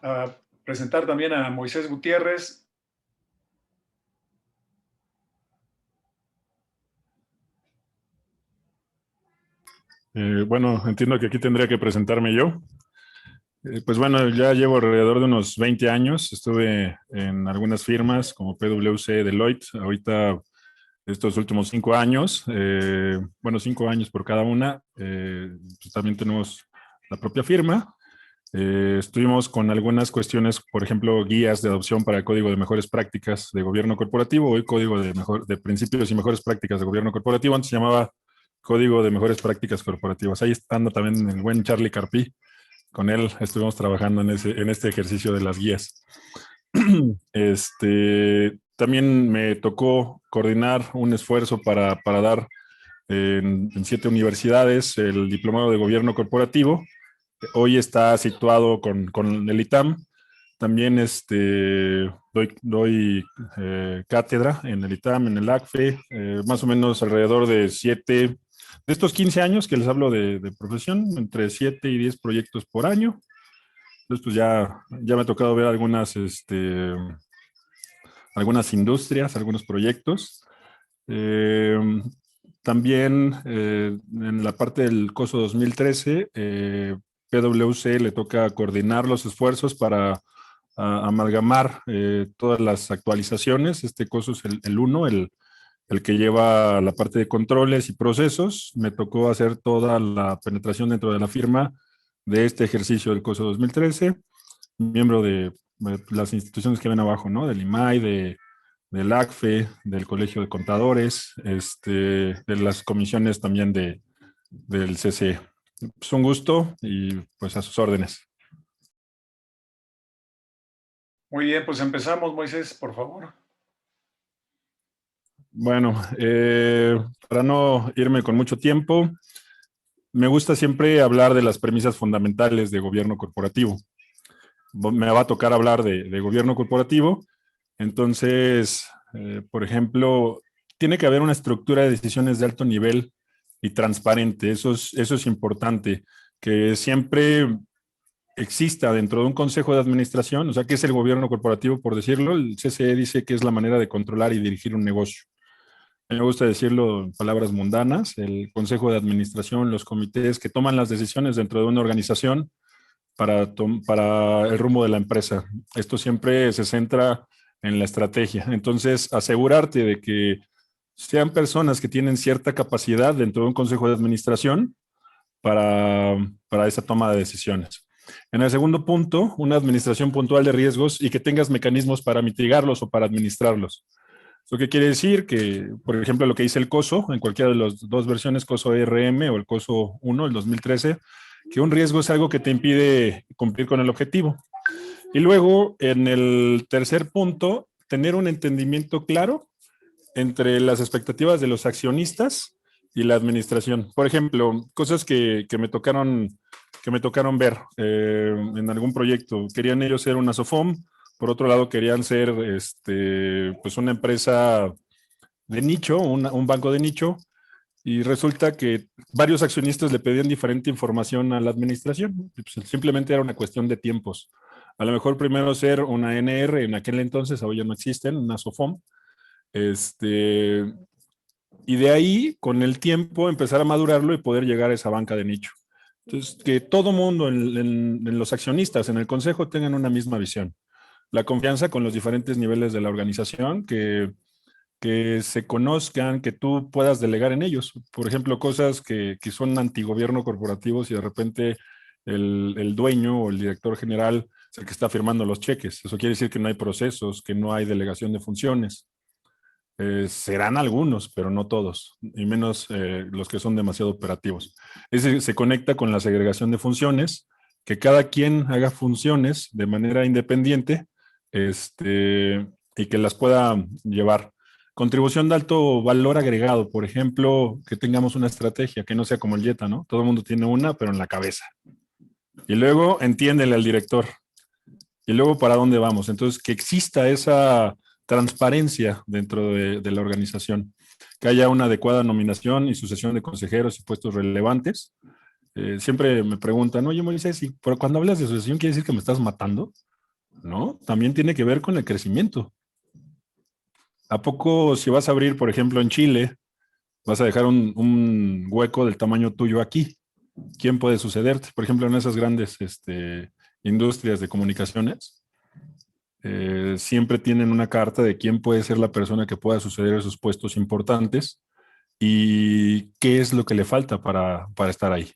a presentar también a Moisés Gutiérrez. Bueno, entiendo que aquí tendría que presentarme yo. Pues bueno, ya llevo alrededor de unos 20 años. Estuve en algunas firmas como PwC, Deloitte. Ahorita, estos últimos 5 años, bueno, 5 años por cada una, pues también tenemos la propia firma. Estuvimos con algunas cuestiones, por ejemplo, guías de adopción para el Código de Mejores Prácticas de Gobierno Corporativo, hoy Código de Principios y Mejores Prácticas de Gobierno Corporativo. Antes se llamaba Código de Mejores Prácticas Corporativas. Ahí estando también el buen Charlie Carpi. Con él estuvimos trabajando en este ejercicio de las guías. También me tocó coordinar un esfuerzo para dar en 7 universidades el diplomado de gobierno corporativo. Hoy está situado con el ITAM. También doy cátedra en el ITAM, en el ACFE, más o menos alrededor de 7, de estos 15 años que les hablo de profesión, entre 7 y 10 proyectos por año. Entonces, pues ya me ha tocado ver algunas industrias, algunos proyectos. También en la parte del COSO 2013, PwC le toca coordinar los esfuerzos para amalgamar todas las actualizaciones. Este COSO es el 1, el que lleva la parte de controles y procesos. Me tocó hacer toda la penetración dentro de la firma de este ejercicio del COSO 2013, miembro de las instituciones que ven abajo, ¿no? Del IMAI, del ACFE, del Colegio de Contadores, de las comisiones también del CCE. Es un gusto y pues a sus órdenes. Muy bien, pues empezamos, Moisés, por favor. Bueno, para no irme con mucho tiempo, me gusta siempre hablar de las premisas fundamentales de gobierno corporativo. Me va a tocar hablar de gobierno corporativo. Entonces, por ejemplo, tiene que haber una estructura de decisiones de alto nivel y transparente. Eso es importante, que siempre exista dentro de un consejo de administración, o sea, que es el gobierno corporativo, por decirlo. El CCE dice que es la manera de controlar y dirigir un negocio. A mí me gusta decirlo en palabras mundanas: el consejo de administración, los comités que toman las decisiones dentro de una organización para el rumbo de la empresa. Esto siempre se centra en la estrategia. Entonces, asegurarte de que sean personas que tienen cierta capacidad dentro de un consejo de administración para esa toma de decisiones. En el segundo punto, una administración puntual de riesgos y que tengas mecanismos para mitigarlos o para administrarlos. ¿Eso qué quiere decir? Que, por ejemplo, lo que dice el COSO, en cualquiera de las dos versiones, COSO ERM o el COSO 1, el 2013, que un riesgo es algo que te impide cumplir con el objetivo. Y luego, en el tercer punto, tener un entendimiento claro entre las expectativas de los accionistas y la administración. Por ejemplo, cosas que me tocaron ver en algún proyecto. Querían ellos ser una SOFOM, por otro lado querían ser pues una empresa de nicho, un banco de nicho, y resulta que varios accionistas le pedían diferente información a la administración. Pues simplemente era una cuestión de tiempos. A lo mejor primero ser una NR, en aquel entonces, hoy ya no existen, una SOFOM. Y de ahí, con el tiempo, empezar a madurarlo y poder llegar a esa banca de nicho. Entonces, que todo mundo en los accionistas, en el consejo, tengan una misma visión. La confianza con los diferentes niveles de la organización, que se conozcan, que tú puedas delegar en ellos. Por ejemplo, cosas que son antigobierno corporativos y de repente el dueño o el director general es el que está firmando los cheques. Eso quiere decir que no hay procesos, que no hay delegación de funciones. Serán algunos, pero no todos, y menos los que son demasiado operativos. Ese se conecta con la segregación de funciones, que cada quien haga funciones de manera independiente y que las pueda llevar. Contribución de alto valor agregado, por ejemplo, que tengamos una estrategia que no sea como el Jetta, ¿no? Todo el mundo tiene una, pero en la cabeza. Y luego entiéndele al director. Y luego para dónde vamos. Entonces, que exista esa transparencia dentro de la organización, que haya una adecuada nominación y sucesión de consejeros y puestos relevantes. Siempre me preguntan, oye Moisés, pero cuando hablas de sucesión, ¿quiere decir que me estás matando? ¿no? También tiene que ver con el crecimiento. ¿A poco si vas a abrir, por ejemplo, en Chile, vas a dejar un hueco del tamaño tuyo aquí? ¿Quién puede sucederte? Por ejemplo, en esas grandes industrias de comunicaciones, siempre tienen una carta de quién puede ser la persona que pueda suceder esos puestos importantes y qué es lo que le falta para estar ahí.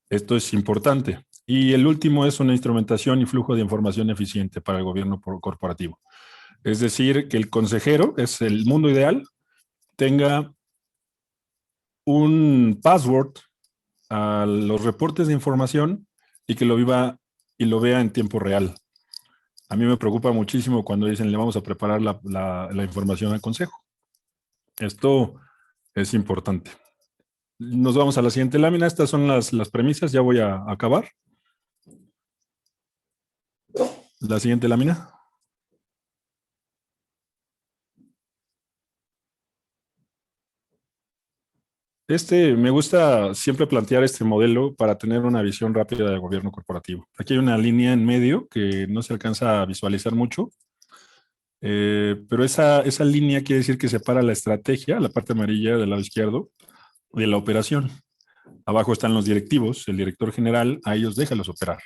Esto es importante. Y el último es una instrumentación y flujo de información eficiente para el gobierno corporativo. Es decir, que el consejero, es el mundo ideal, tenga un password a los reportes de información y que lo viva y lo vea en tiempo real. A mí me preocupa muchísimo cuando dicen le vamos a preparar la información al consejo. Esto es importante. Nos vamos a la siguiente lámina. Estas son las premisas. Ya voy a acabar. La siguiente lámina. Me gusta siempre plantear este modelo para tener una visión rápida del gobierno corporativo. Aquí hay una línea en medio que no se alcanza a visualizar mucho, pero esa línea quiere decir que separa la estrategia, la parte amarilla del lado izquierdo, de la operación. Abajo están los directivos, el director general, a ellos déjalos operar.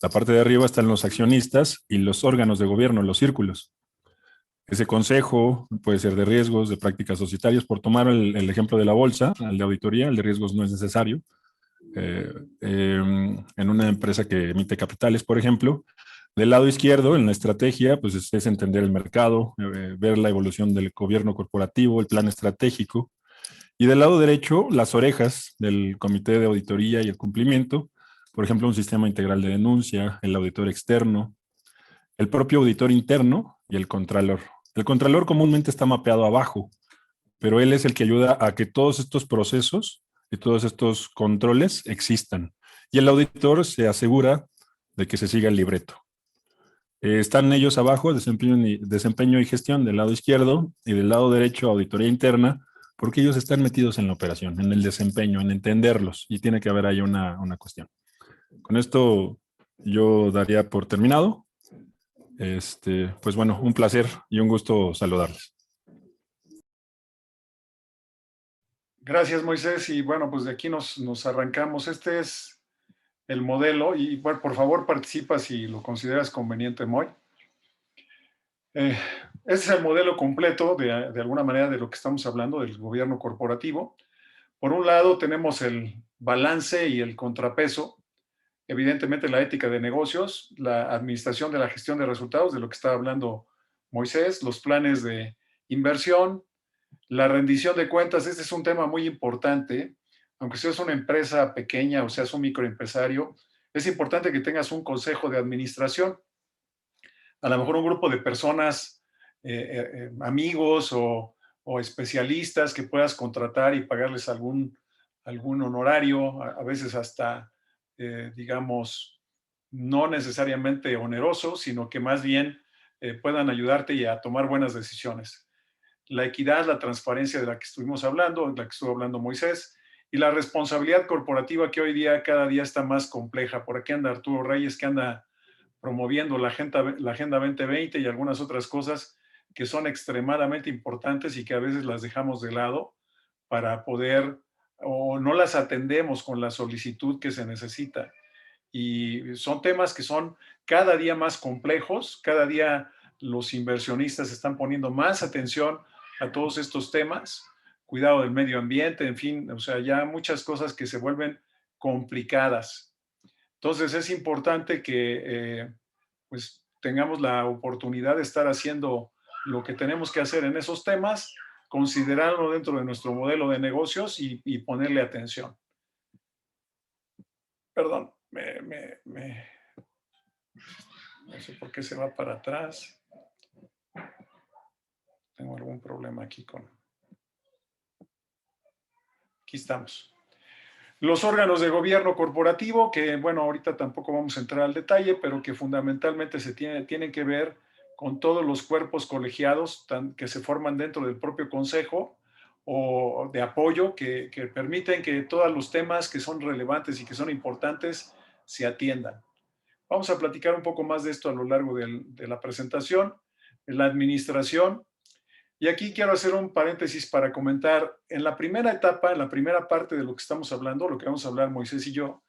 La parte de arriba están los accionistas y los órganos de gobierno, los círculos. Ese consejo puede ser de riesgos, de prácticas societarias, por tomar el ejemplo de la bolsa, el de auditoría, el de riesgos no es necesario. En una empresa que emite capitales, por ejemplo, del lado izquierdo, en la estrategia, pues es entender el mercado, ver la evolución del gobierno corporativo, el plan estratégico. Y del lado derecho, las orejas del comité de auditoría y el cumplimiento, por ejemplo, un sistema integral de denuncia, el auditor externo, el propio auditor interno y el contralor. El contralor comúnmente está mapeado abajo, pero él es el que ayuda a que todos estos procesos y todos estos controles existan. Y el auditor se asegura de que se siga el libreto. Están ellos abajo, desempeño y gestión del lado izquierdo y del lado derecho, auditoría interna, porque ellos están metidos en la operación, en el desempeño, en entenderlos, y tiene que haber ahí una cuestión. Con esto yo daría por terminado. Pues bueno, un placer y un gusto saludarles. Gracias, Moisés. Y bueno, pues de aquí nos arrancamos. Este es el modelo y bueno, por favor participa si lo consideras conveniente, Moy. Ese es el modelo completo de alguna manera de lo que estamos hablando del gobierno corporativo. Por un lado tenemos el balance y el contrapeso, evidentemente la ética de negocios, la administración de la gestión de resultados, de lo que estaba hablando Moisés, los planes de inversión, la rendición de cuentas. Este es un tema muy importante, aunque seas una empresa pequeña o seas un microempresario, es importante que tengas un consejo de administración, a lo mejor un grupo de personas, amigos o especialistas que puedas contratar y pagarles algún honorario, a veces hasta, digamos, no necesariamente oneroso, sino que más bien puedan ayudarte y a tomar buenas decisiones. La equidad, la transparencia de la que estuvimos hablando, de la que estuvo hablando Moisés, y la responsabilidad corporativa que hoy día cada día está más compleja. Por aquí anda Arturo Reyes, que anda promoviendo la Agenda 2020 y algunas otras cosas que son extremadamente importantes y que a veces las dejamos de lado para poder o no las atendemos con la solicitud que se necesita. Y son temas que son cada día más complejos, cada día los inversionistas están poniendo más atención a todos estos temas, cuidado del medio ambiente, en fin, o sea, ya muchas cosas que se vuelven complicadas. Entonces es importante que pues tengamos la oportunidad de estar haciendo lo que tenemos que hacer en esos temas, considerarlo dentro de nuestro modelo de negocios y ponerle atención. Perdón, no sé por qué se va para atrás. Tengo algún problema aquí con... Aquí estamos. Los órganos de gobierno corporativo, que bueno, ahorita tampoco vamos a entrar al detalle, pero que fundamentalmente tienen que ver con todos los cuerpos colegiados que se forman dentro del propio consejo o de apoyo que permiten que todos los temas que son relevantes y que son importantes se atiendan. Vamos a platicar un poco más de esto a lo largo de la presentación, la administración. Y aquí quiero hacer un paréntesis para comentar, en la primera etapa, en la primera parte de lo que estamos hablando, lo que vamos a hablar Moisés y yo,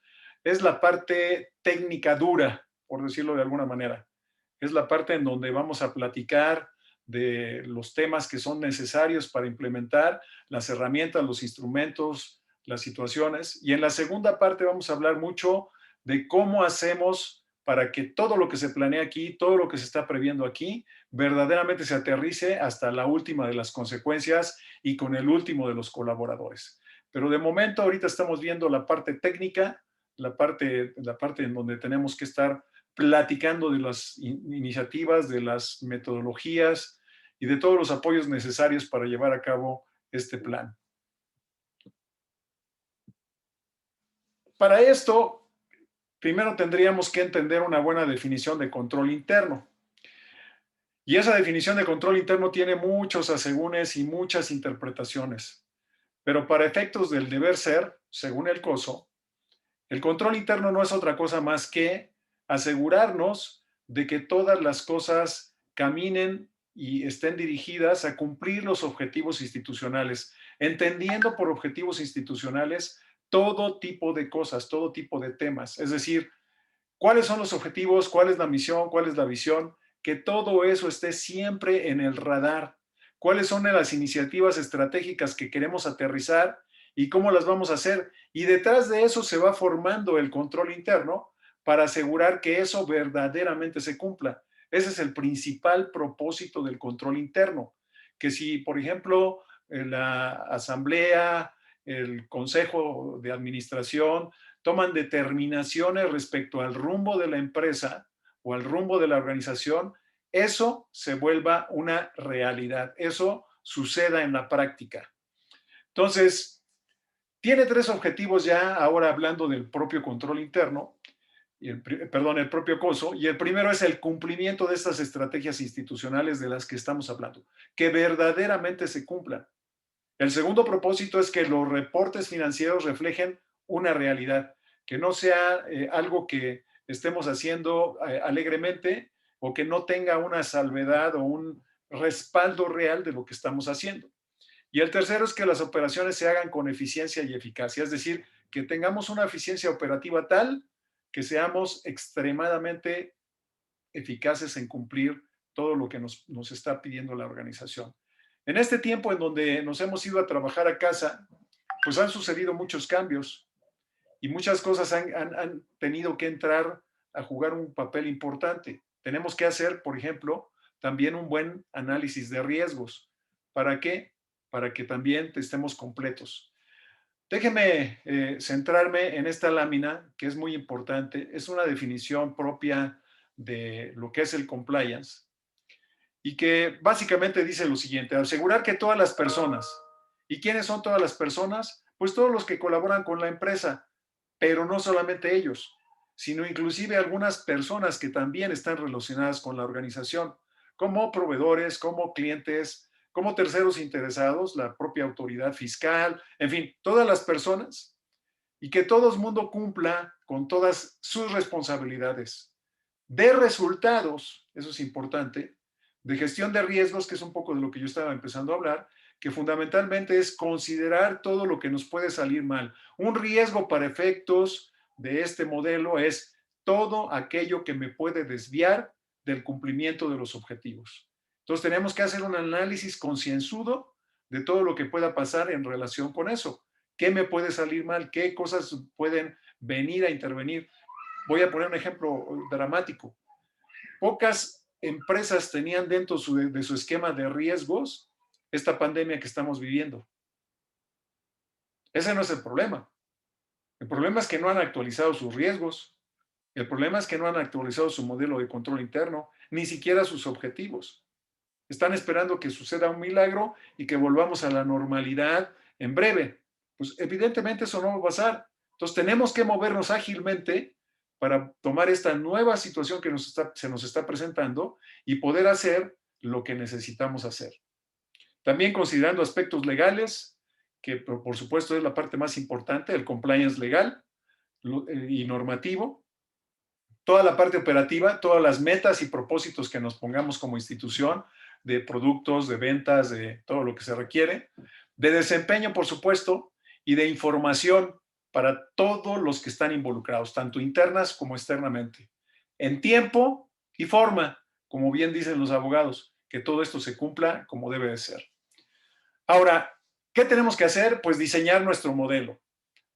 es la parte técnica dura, por decirlo de alguna manera. Es la parte en donde vamos a platicar de los temas que son necesarios para implementar, las herramientas, los instrumentos, las situaciones. Y en la segunda parte vamos a hablar mucho de cómo hacemos para que todo lo que se planea aquí, todo lo que se está previendo aquí, verdaderamente se aterrice hasta la última de las consecuencias y con el último de los colaboradores. Pero de momento ahorita estamos viendo la parte técnica, la parte en donde tenemos que estar platicando de las iniciativas, de las metodologías y de todos los apoyos necesarios para llevar a cabo este plan. Para esto, primero tendríamos que entender una buena definición de control interno. Y esa definición de control interno tiene muchos asegúnes y muchas interpretaciones. Pero para efectos del deber ser, según el COSO, el control interno no es otra cosa más que asegurarnos de que todas las cosas caminen y estén dirigidas a cumplir los objetivos institucionales, entendiendo por objetivos institucionales todo tipo de cosas, todo tipo de temas. Es decir, cuáles son los objetivos, cuál es la misión, cuál es la visión, que todo eso esté siempre en el radar. ¿Cuáles son las iniciativas estratégicas que queremos aterrizar y cómo las vamos a hacer? Y detrás de eso se va formando el control interno para asegurar que eso verdaderamente se cumpla. Ese es el principal propósito del control interno. Que si, por ejemplo, la asamblea, el consejo de administración toman determinaciones respecto al rumbo de la empresa o al rumbo de la organización, eso se vuelva una realidad, eso suceda en la práctica. Entonces, tiene tres objetivos ya, ahora hablando del propio control interno, el propio COSO, y el primero es el cumplimiento de estas estrategias institucionales de las que estamos hablando, que verdaderamente se cumplan. El segundo propósito es que los reportes financieros reflejen una realidad, que no sea algo que estemos haciendo alegremente o que no tenga una salvedad o un respaldo real de lo que estamos haciendo. Y el tercero es que las operaciones se hagan con eficiencia y eficacia, es decir, que tengamos una eficiencia operativa tal que seamos extremadamente eficaces en cumplir todo lo que nos está pidiendo la organización. En este tiempo en donde nos hemos ido a trabajar a casa, pues han sucedido muchos cambios y muchas cosas han tenido que entrar a jugar un papel importante. Tenemos que hacer, por ejemplo, también un buen análisis de riesgos. ¿Para qué? Para que también estemos completos. Déjeme centrarme en esta lámina, que es muy importante. Es una definición propia de lo que es el compliance y que básicamente dice lo siguiente: asegurar que todas las personas, ¿y quiénes son todas las personas? Pues todos los que colaboran con la empresa, pero no solamente ellos, sino inclusive algunas personas que también están relacionadas con la organización, como proveedores, como clientes, como terceros interesados, la propia autoridad fiscal, en fin, todas las personas, y que todo el mundo cumpla con todas sus responsabilidades de resultados, eso es importante, de gestión de riesgos, que es un poco de lo que yo estaba empezando a hablar, que fundamentalmente es considerar todo lo que nos puede salir mal. Un riesgo para efectos de este modelo es todo aquello que me puede desviar del cumplimiento de los objetivos. Entonces tenemos que hacer un análisis concienzudo de todo lo que pueda pasar en relación con eso. ¿Qué me puede salir mal? ¿Qué cosas pueden venir a intervenir? Voy a poner un ejemplo dramático. Pocas empresas tenían dentro de su esquema de riesgos esta pandemia que estamos viviendo. Ese no es el problema. El problema es que no han actualizado sus riesgos. El problema es que no han actualizado su modelo de control interno, ni siquiera sus objetivos. Están esperando que suceda un milagro y que volvamos a la normalidad en breve. Pues evidentemente eso no va a pasar. Entonces tenemos que movernos ágilmente para tomar esta nueva situación que se nos está presentando y poder hacer lo que necesitamos hacer. También considerando aspectos legales, que por supuesto es la parte más importante, el compliance legal y normativo, toda la parte operativa, todas las metas y propósitos que nos pongamos como institución, de productos, de ventas, de todo lo que se requiere, de desempeño, por supuesto, y de información para todos los que están involucrados, tanto internas como externamente, en tiempo y forma, como bien dicen los abogados, que todo esto se cumpla como debe de ser. Ahora, ¿qué tenemos que hacer? Pues diseñar nuestro modelo,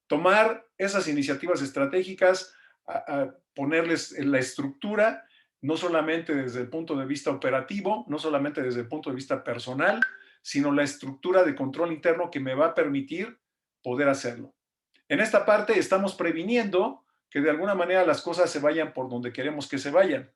tomar esas iniciativas estratégicas, a ponerles la estructura, no solamente desde el punto de vista operativo, no solamente desde el punto de vista personal, sino la estructura de control interno que me va a permitir poder hacerlo. En esta parte estamos previniendo que de alguna manera las cosas se vayan por donde queremos que se vayan.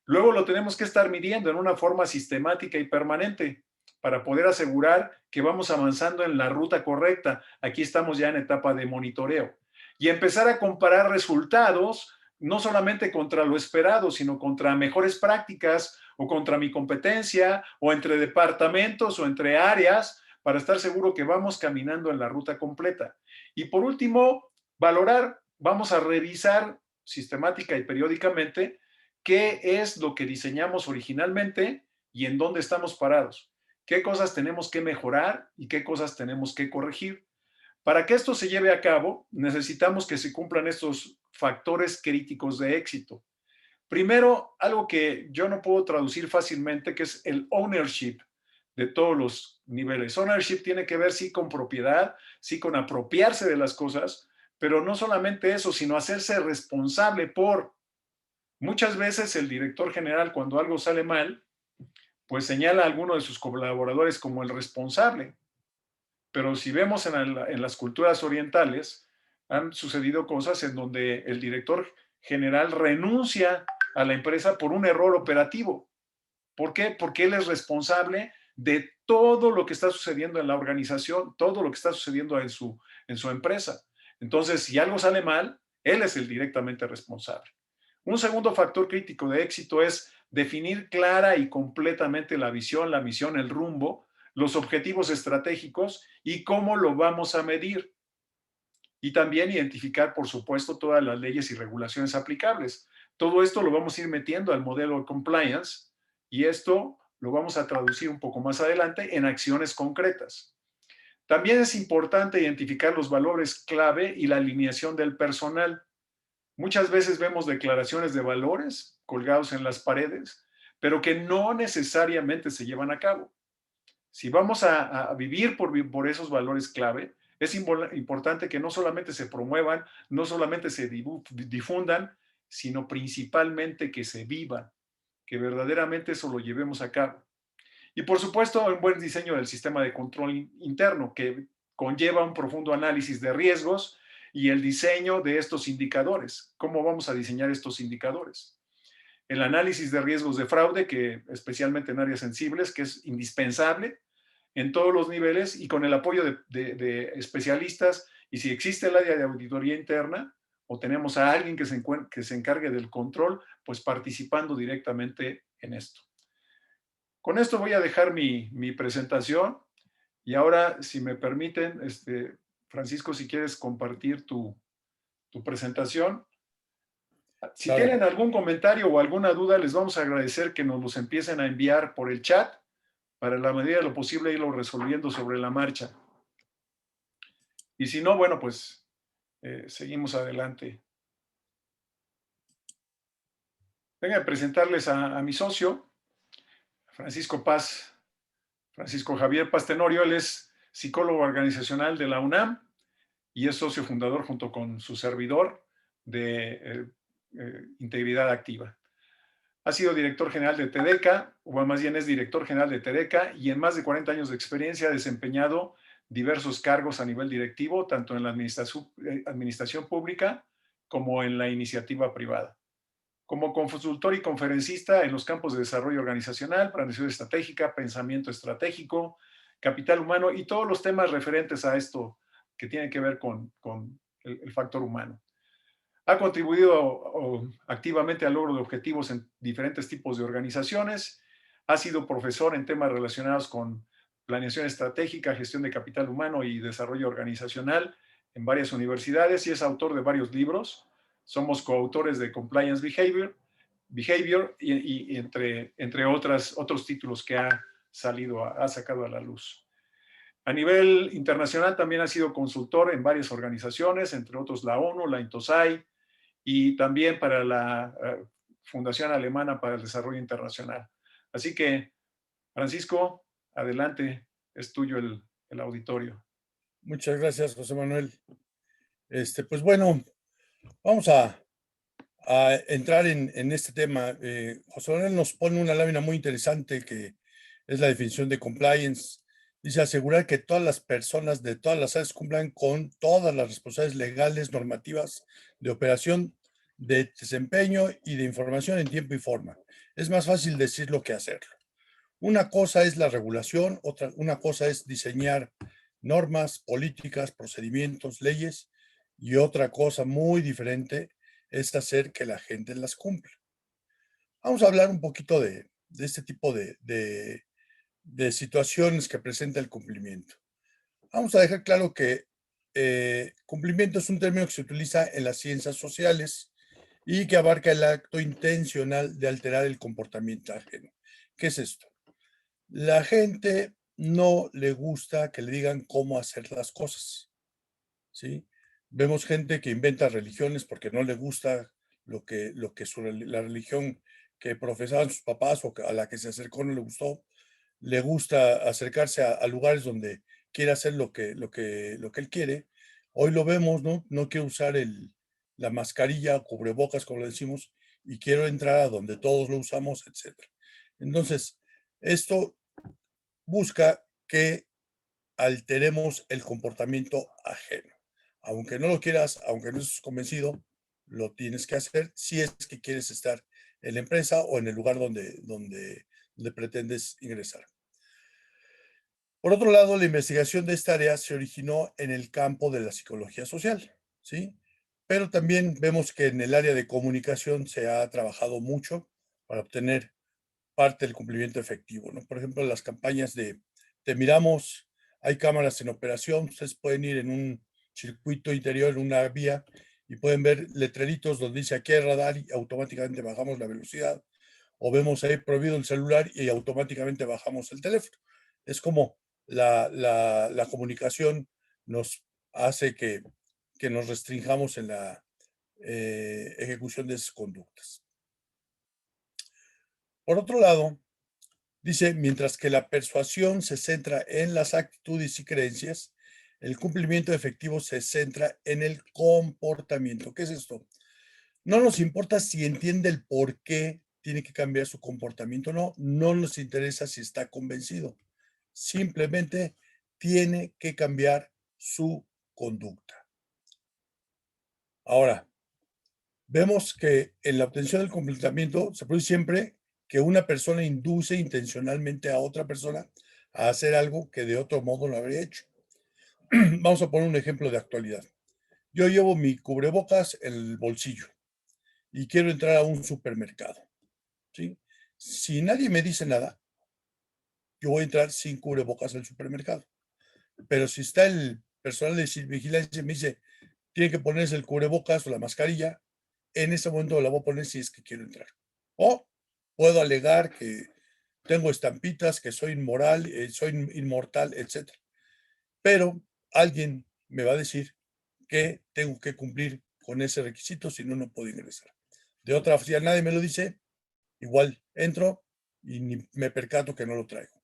Luego lo tenemos que estar midiendo en una forma sistemática y permanente para poder asegurar que vamos avanzando en la ruta correcta. Aquí estamos ya en etapa de monitoreo. Y empezar a comparar resultados, no solamente contra lo esperado, sino contra mejores prácticas o contra mi competencia o entre departamentos o entre áreas para estar seguro que vamos caminando en la ruta completa. Y por último, valorar, vamos a revisar sistemática y periódicamente qué es lo que diseñamos originalmente y en dónde estamos parados, qué cosas tenemos que mejorar y qué cosas tenemos que corregir. Para que esto se lleve a cabo, necesitamos que se cumplan estos factores críticos de éxito. Primero, algo que yo no puedo traducir fácilmente, que es el ownership de todos los niveles. Ownership tiene que ver, sí, con propiedad, sí, con apropiarse de las cosas, pero no solamente eso, sino hacerse responsable por. Muchas veces el director general, cuando algo sale mal, pues señala a alguno de sus colaboradores como el responsable. Pero si vemos en las culturas orientales, han sucedido cosas en donde el director general renuncia a la empresa por un error operativo. ¿Por qué? Porque él es responsable de todo lo que está sucediendo en la organización, todo lo que está sucediendo en su empresa. Entonces, si algo sale mal, él es el directamente responsable. Un segundo factor crítico de éxito es definir clara y completamente la visión, la misión, el rumbo, los objetivos estratégicos y cómo lo vamos a medir. Y también identificar, por supuesto, todas las leyes y regulaciones aplicables. Todo esto lo vamos a ir metiendo al modelo de compliance y esto lo vamos a traducir un poco más adelante en acciones concretas. También es importante identificar los valores clave y la alineación del personal. Muchas veces vemos declaraciones de valores colgados en las paredes, pero que no necesariamente se llevan a cabo. Si vamos a vivir por esos valores clave, es importante que no solamente se promuevan, no solamente se difundan, sino principalmente que se vivan, que verdaderamente eso lo llevemos a cabo. Y por supuesto, un buen diseño del sistema de control interno que conlleva un profundo análisis de riesgos y el diseño de estos indicadores. ¿Cómo vamos a diseñar estos indicadores? El análisis de riesgos de fraude, que especialmente en áreas sensibles, que es indispensable en todos los niveles y con el apoyo de especialistas. Y si existe el área de auditoría interna o tenemos a alguien que se encargue del control, pues participando directamente en esto. Con esto voy a dejar mi presentación y ahora, si me permiten, Francisco, si quieres compartir tu presentación. Si Claro. tienen algún comentario o alguna duda, les vamos a agradecer que nos los empiecen a enviar por el chat para en la medida de lo posible irlo resolviendo sobre la marcha. Y si no, bueno, pues seguimos adelante. Venga a presentarles a mi socio, Francisco Javier Paz Tenorio. Él es psicólogo organizacional de la UNAM y es socio fundador junto con su servidor de Integridad Activa. Ha sido director general de TEDECA, o más bien es director general de TEDECA, y en más de 40 años de experiencia ha desempeñado diversos cargos a nivel directivo, tanto en la administración pública como en la iniciativa privada. Como consultor y conferencista en los campos de desarrollo organizacional, planificación estratégica, pensamiento estratégico, capital humano y todos los temas referentes a esto que tienen que ver con el factor humano. Ha contribuido activamente al logro de objetivos en diferentes tipos de organizaciones. Ha sido profesor en temas relacionados con planeación estratégica, gestión de capital humano y desarrollo organizacional en varias universidades y es autor de varios libros somos coautores de Compliance Behavior y entre otros títulos que ha sacado a la luz. A nivel internacional también ha sido consultor en varias organizaciones, entre otros la ONU, la INTOSAI y también para la Fundación Alemana para el Desarrollo Internacional. Así que, Francisco, adelante, es tuyo el auditorio. Muchas gracias, José Manuel. Pues bueno, vamos a entrar en este tema. José Manuel nos pone una lámina muy interesante que es la definición de compliance. Dice asegurar que todas las personas de todas las áreas cumplan con todas las responsabilidades legales, normativas, de operación, de desempeño y de información en tiempo y forma. Es más fácil decirlo que hacerlo. Una cosa es la regulación, una cosa es diseñar normas, políticas, procedimientos, leyes, y otra cosa muy diferente es hacer que la gente las cumpla. Vamos a hablar un poquito de este tipo de situaciones que presenta el cumplimiento. Vamos a dejar claro que cumplimiento es un término que se utiliza en las ciencias sociales y que abarca el acto intencional de alterar el comportamiento ajeno. ¿Qué es esto? La gente no le gusta que le digan cómo hacer las cosas, ¿sí? Vemos gente que inventa religiones porque no le gusta la religión que profesaban sus papás o a la que se acercó no le gustó. Le gusta acercarse a lugares donde quiere hacer lo que él quiere. Hoy lo vemos, ¿no? No quiero usar la mascarilla o cubrebocas, como lo decimos, y quiero entrar a donde todos lo usamos, etc. Entonces, esto busca que alteremos el comportamiento ajeno. Aunque no lo quieras, aunque no estés convencido, lo tienes que hacer si es que quieres estar en la empresa o en el lugar donde pretendes ingresar. Por otro lado, la investigación de esta área se originó en el campo de la psicología social, ¿sí? Pero también vemos que en el área de comunicación se ha trabajado mucho para obtener parte del cumplimiento efectivo, ¿no? Por ejemplo, las campañas de Te miramos, hay cámaras en operación, ustedes pueden ir en un circuito interior, en una vía, y pueden ver letreritos donde dice aquí hay radar y automáticamente bajamos la velocidad, o vemos ahí prohibido el celular y automáticamente bajamos el teléfono. Es como la comunicación nos hace que nos restringamos en la ejecución de esas conductas. Por otro lado, dice, mientras que la persuasión se centra en las actitudes y creencias, el cumplimiento efectivo se centra en el comportamiento. ¿Qué es esto? No nos importa si entiende el por qué tiene que cambiar su comportamiento, no nos interesa si está convencido. Simplemente tiene que cambiar su conducta. Ahora, vemos que en la obtención del comportamiento se produce siempre que una persona induce intencionalmente a otra persona a hacer algo que de otro modo no habría hecho. Vamos a poner un ejemplo de actualidad. Yo llevo mi cubrebocas en el bolsillo y quiero entrar a un supermercado, ¿sí? Si nadie me dice nada, yo voy a entrar sin cubrebocas al supermercado. Pero si está el personal de vigilancia y me dice, tiene que ponerse el cubrebocas o la mascarilla, en ese momento la voy a poner si es que quiero entrar. O puedo alegar que tengo estampitas, que soy inmoral, soy inmortal, etc. Pero alguien me va a decir que tengo que cumplir con ese requisito, si no, no puedo ingresar. De otra forma, nadie me lo dice, igual entro y ni me percato que no lo traigo.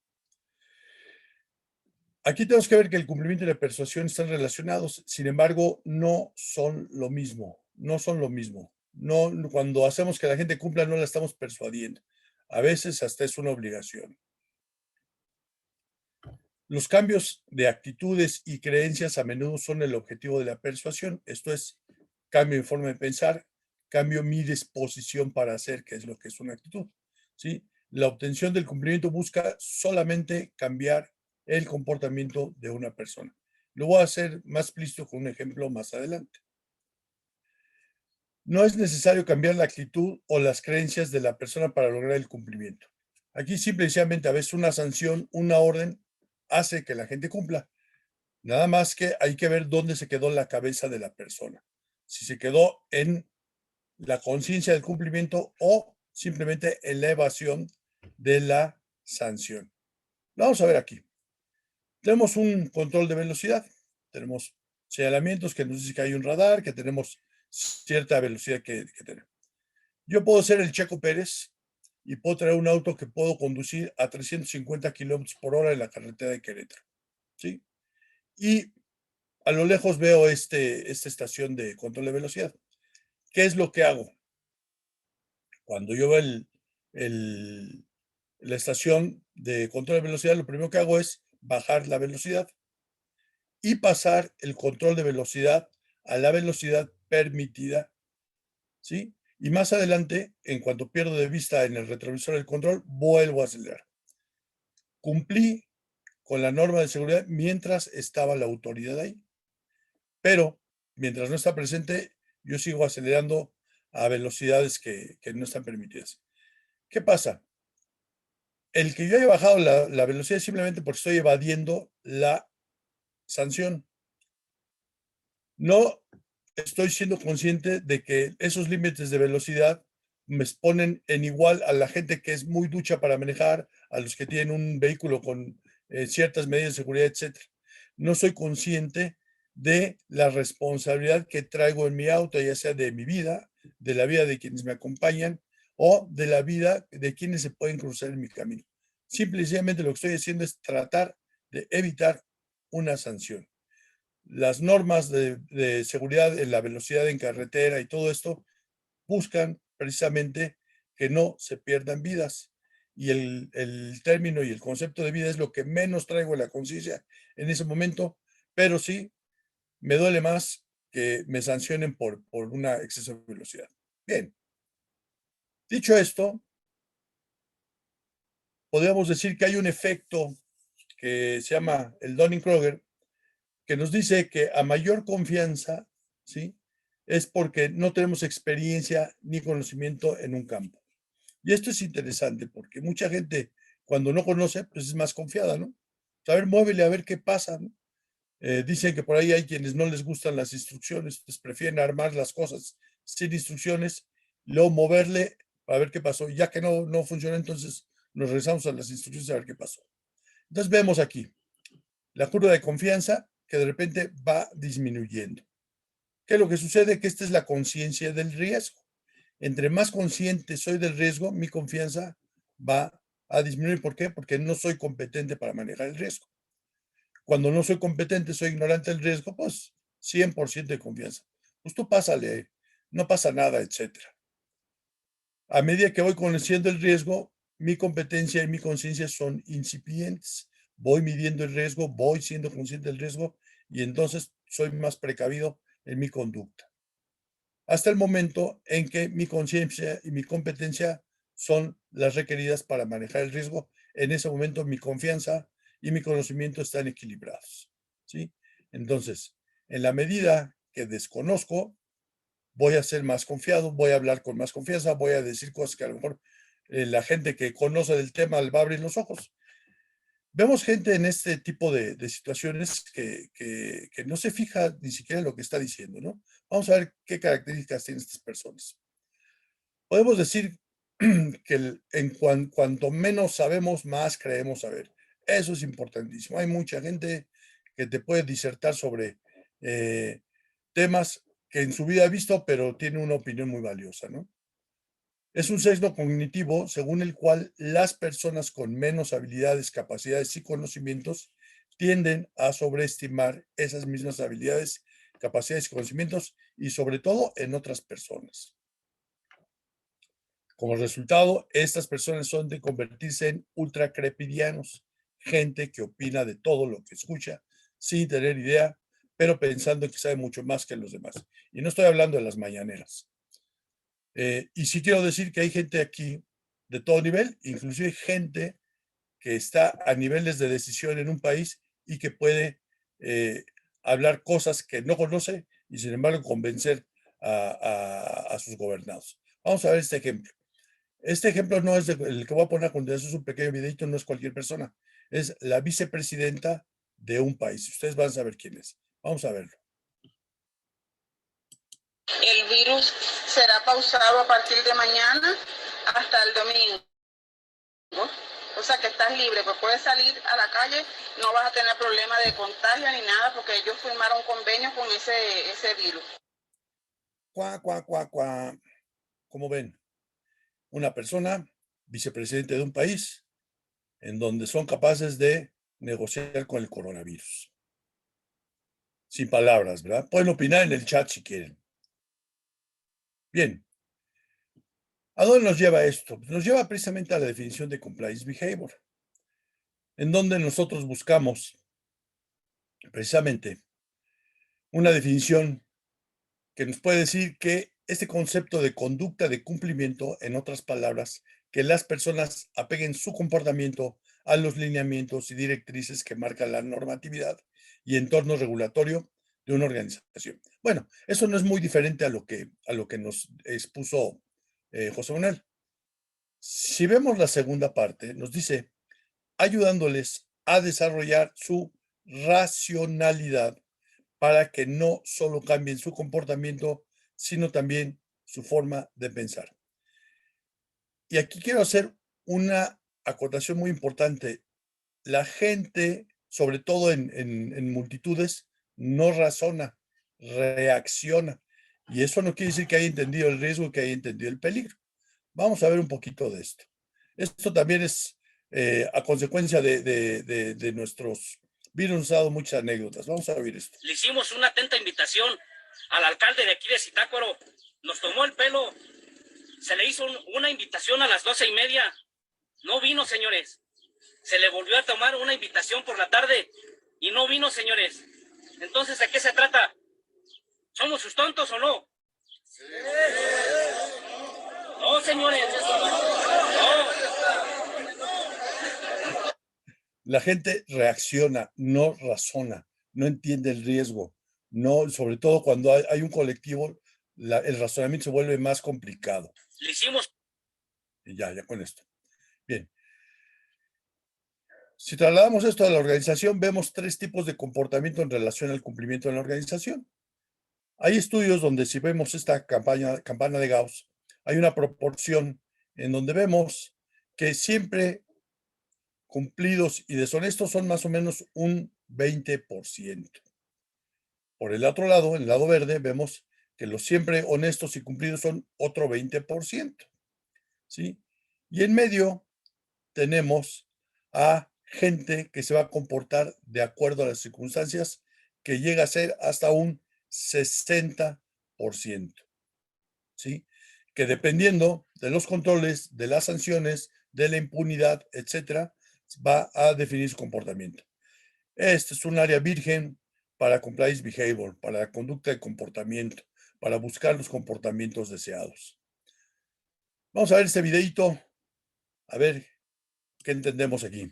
Aquí tenemos que ver que el cumplimiento y la persuasión están relacionados, sin embargo, no son lo mismo, no son lo mismo. No, cuando hacemos que la gente cumpla, no la estamos persuadiendo. A veces hasta es una obligación. Los cambios de actitudes y creencias a menudo son el objetivo de la persuasión. Esto es, cambio mi forma de pensar, cambio mi disposición para hacer, que es lo que es una actitud, ¿sí? La obtención del cumplimiento busca solamente cambiar el comportamiento de una persona. Lo voy a hacer más explícito con un ejemplo más adelante. No es necesario cambiar la actitud o las creencias de la persona para lograr el cumplimiento. Aquí simplemente a veces una sanción, una orden, hace que la gente cumpla. Nada más que hay que ver dónde se quedó la cabeza de la persona. Si se quedó en la conciencia del cumplimiento o simplemente en la evasión de la sanción. Vamos a ver aquí. Tenemos un control de velocidad, tenemos señalamientos que nos dice que hay un radar, que tenemos cierta velocidad que tenemos. Yo puedo ser el Checo Pérez y puedo traer un auto que puedo conducir a 350 kilómetros por hora en la carretera de Querétaro, ¿sí? Y a lo lejos veo esta estación de control de velocidad. ¿Qué es lo que hago? Cuando yo veo la estación de control de velocidad, lo primero que hago es bajar la velocidad y pasar el control de velocidad a la velocidad permitida, ¿sí? Y más adelante, en cuanto pierdo de vista en el retrovisor el control, vuelvo a acelerar. Cumplí con la norma de seguridad mientras estaba la autoridad ahí. Pero mientras no está presente, yo sigo acelerando a velocidades que no están permitidas. ¿Qué pasa? El que yo haya bajado la velocidad es simplemente porque estoy evadiendo la sanción. No estoy siendo consciente de que esos límites de velocidad me exponen en igual a la gente que es muy ducha para manejar, a los que tienen un vehículo con ciertas medidas de seguridad, etc. No soy consciente de la responsabilidad que traigo en mi auto, ya sea de mi vida, de la vida de quienes me acompañan o de la vida de quienes se pueden cruzar en mi camino. Simple y sencillamente lo que estoy haciendo es tratar de evitar una sanción. Las normas de seguridad en la velocidad en carretera y todo esto buscan precisamente que no se pierdan vidas. Y el término y el concepto de vida es lo que menos traigo en la conciencia en ese momento, pero sí me duele más que me sancionen por una exceso de velocidad. Bien, dicho esto, podríamos decir que hay un efecto que se llama el Dunning-Kruger, que nos dice que a mayor confianza, ¿sí? Es porque no tenemos experiencia ni conocimiento en un campo. Y esto es interesante porque mucha gente cuando no conoce, pues es más confiada, ¿no? A ver, muévele a ver qué pasa, ¿no? Dicen que por ahí hay quienes no les gustan las instrucciones, pues prefieren armar las cosas sin instrucciones, luego moverle a ver qué pasó. Ya que no funciona, entonces nos regresamos a las instrucciones a ver qué pasó. Entonces vemos aquí la curva de confianza que de repente va disminuyendo. ¿Qué es lo que sucede? Que esta es la conciencia del riesgo. Entre más consciente soy del riesgo, mi confianza va a disminuir. ¿Por qué? Porque no soy competente para manejar el riesgo. Cuando no soy competente, soy ignorante del riesgo, pues 100% de confianza. Pues tú pásale, no pasa nada, etcétera. A medida que voy conociendo el riesgo, mi competencia y mi conciencia son incipientes. Voy midiendo el riesgo, voy siendo consciente del riesgo y entonces soy más precavido en mi conducta. Hasta el momento en que mi conciencia y mi competencia son las requeridas para manejar el riesgo. En ese momento mi confianza y mi conocimiento están equilibrados, ¿sí? Entonces, en la medida que desconozco, voy a ser más confiado, voy a hablar con más confianza, voy a decir cosas que a lo mejor la gente que conoce del tema va a abrir los ojos. Vemos gente en este tipo de situaciones que no se fija ni siquiera en lo que está diciendo, ¿no? Vamos a ver qué características tienen estas personas. Podemos decir que cuanto menos sabemos, más creemos saber. Eso es importantísimo. Hay mucha gente que te puede disertar sobre temas que en su vida ha visto, pero tiene una opinión muy valiosa, ¿no? Es un sesgo cognitivo según el cual las personas con menos habilidades, capacidades y conocimientos tienden a sobreestimar esas mismas habilidades, capacidades y conocimientos y sobre todo en otras personas. Como resultado, estas personas son de convertirse en ultracrepidianos, gente que opina de todo lo que escucha sin tener idea, pero pensando que sabe mucho más que los demás. Y no estoy hablando de las mañaneras. Y sí quiero decir que hay gente aquí de todo nivel, inclusive gente que está a niveles de decisión en un país y que puede hablar cosas que no conoce y sin embargo convencer a sus gobernados. Vamos a ver este ejemplo. Este ejemplo no es el que voy a poner a continuación, es un pequeño videito, no es cualquier persona. Es la vicepresidenta de un país. Ustedes van a saber quién es. Vamos a verlo. El virus será pausado a partir de mañana hasta el domingo. O sea que estás libre, pues puedes salir a la calle, no vas a tener problema de contagio ni nada, porque ellos firmaron convenio con ese virus. Como ven, una persona, vicepresidente de un país, en donde son capaces de negociar con el coronavirus. Sin palabras, ¿verdad? Pueden opinar en el chat si quieren. Bien. ¿A dónde nos lleva esto? Nos lleva precisamente a la definición de compliance behavior, en donde nosotros buscamos precisamente una definición que nos puede decir que este concepto de conducta de cumplimiento, en otras palabras, que las personas apeguen su comportamiento a los lineamientos y directrices que marcan la normatividad y entorno regulatorio de una organización. Bueno, eso no es muy diferente a lo que nos expuso José Manuel. Si vemos la segunda parte, nos dice, ayudándoles a desarrollar su racionalidad para que no solo cambien su comportamiento, sino también su forma de pensar. Y aquí quiero hacer una acotación muy importante. La gente, sobre todo en multitudes, no razona, reacciona. Y eso no quiere decir que haya entendido el riesgo, que haya entendido el peligro. Vamos a ver un poquito de esto. Esto también es a consecuencia de nuestros virus, nos ha dado muchas anécdotas. Vamos a ver esto. Le hicimos una atenta invitación al alcalde de aquí de Zitácuaro. Nos tomó el pelo. Se le hizo una invitación a las 12:30. No vino, señores. Se le volvió a tomar una invitación por la tarde y no vino, señores. Entonces, ¿de qué se trata? ¿Somos sus tontos o no? Sí. No, señores. No. La gente reacciona, no razona, no entiende el riesgo. No, sobre todo cuando hay un colectivo, el razonamiento se vuelve más complicado. Le hicimos. Y ya con esto. Bien. Si trasladamos esto a la organización, vemos 3 tipos de comportamiento en relación al cumplimiento de la organización. Hay estudios donde si vemos esta campana de Gauss, hay una proporción en donde vemos que siempre cumplidos y deshonestos son más o menos un 20%. Por el otro lado, en el lado verde, vemos que los siempre honestos y cumplidos son otro 20%. ¿Sí? Y en medio tenemos a gente que se va a comportar de acuerdo a las circunstancias, que llega a ser hasta un 60%. ¿Sí? Que dependiendo de los controles, de las sanciones, de la impunidad, etcétera, va a definir su comportamiento. Este es un área virgen para compliance behavior, para la conducta de comportamiento, para buscar los comportamientos deseados. Vamos a ver este videito, a ver qué entendemos aquí.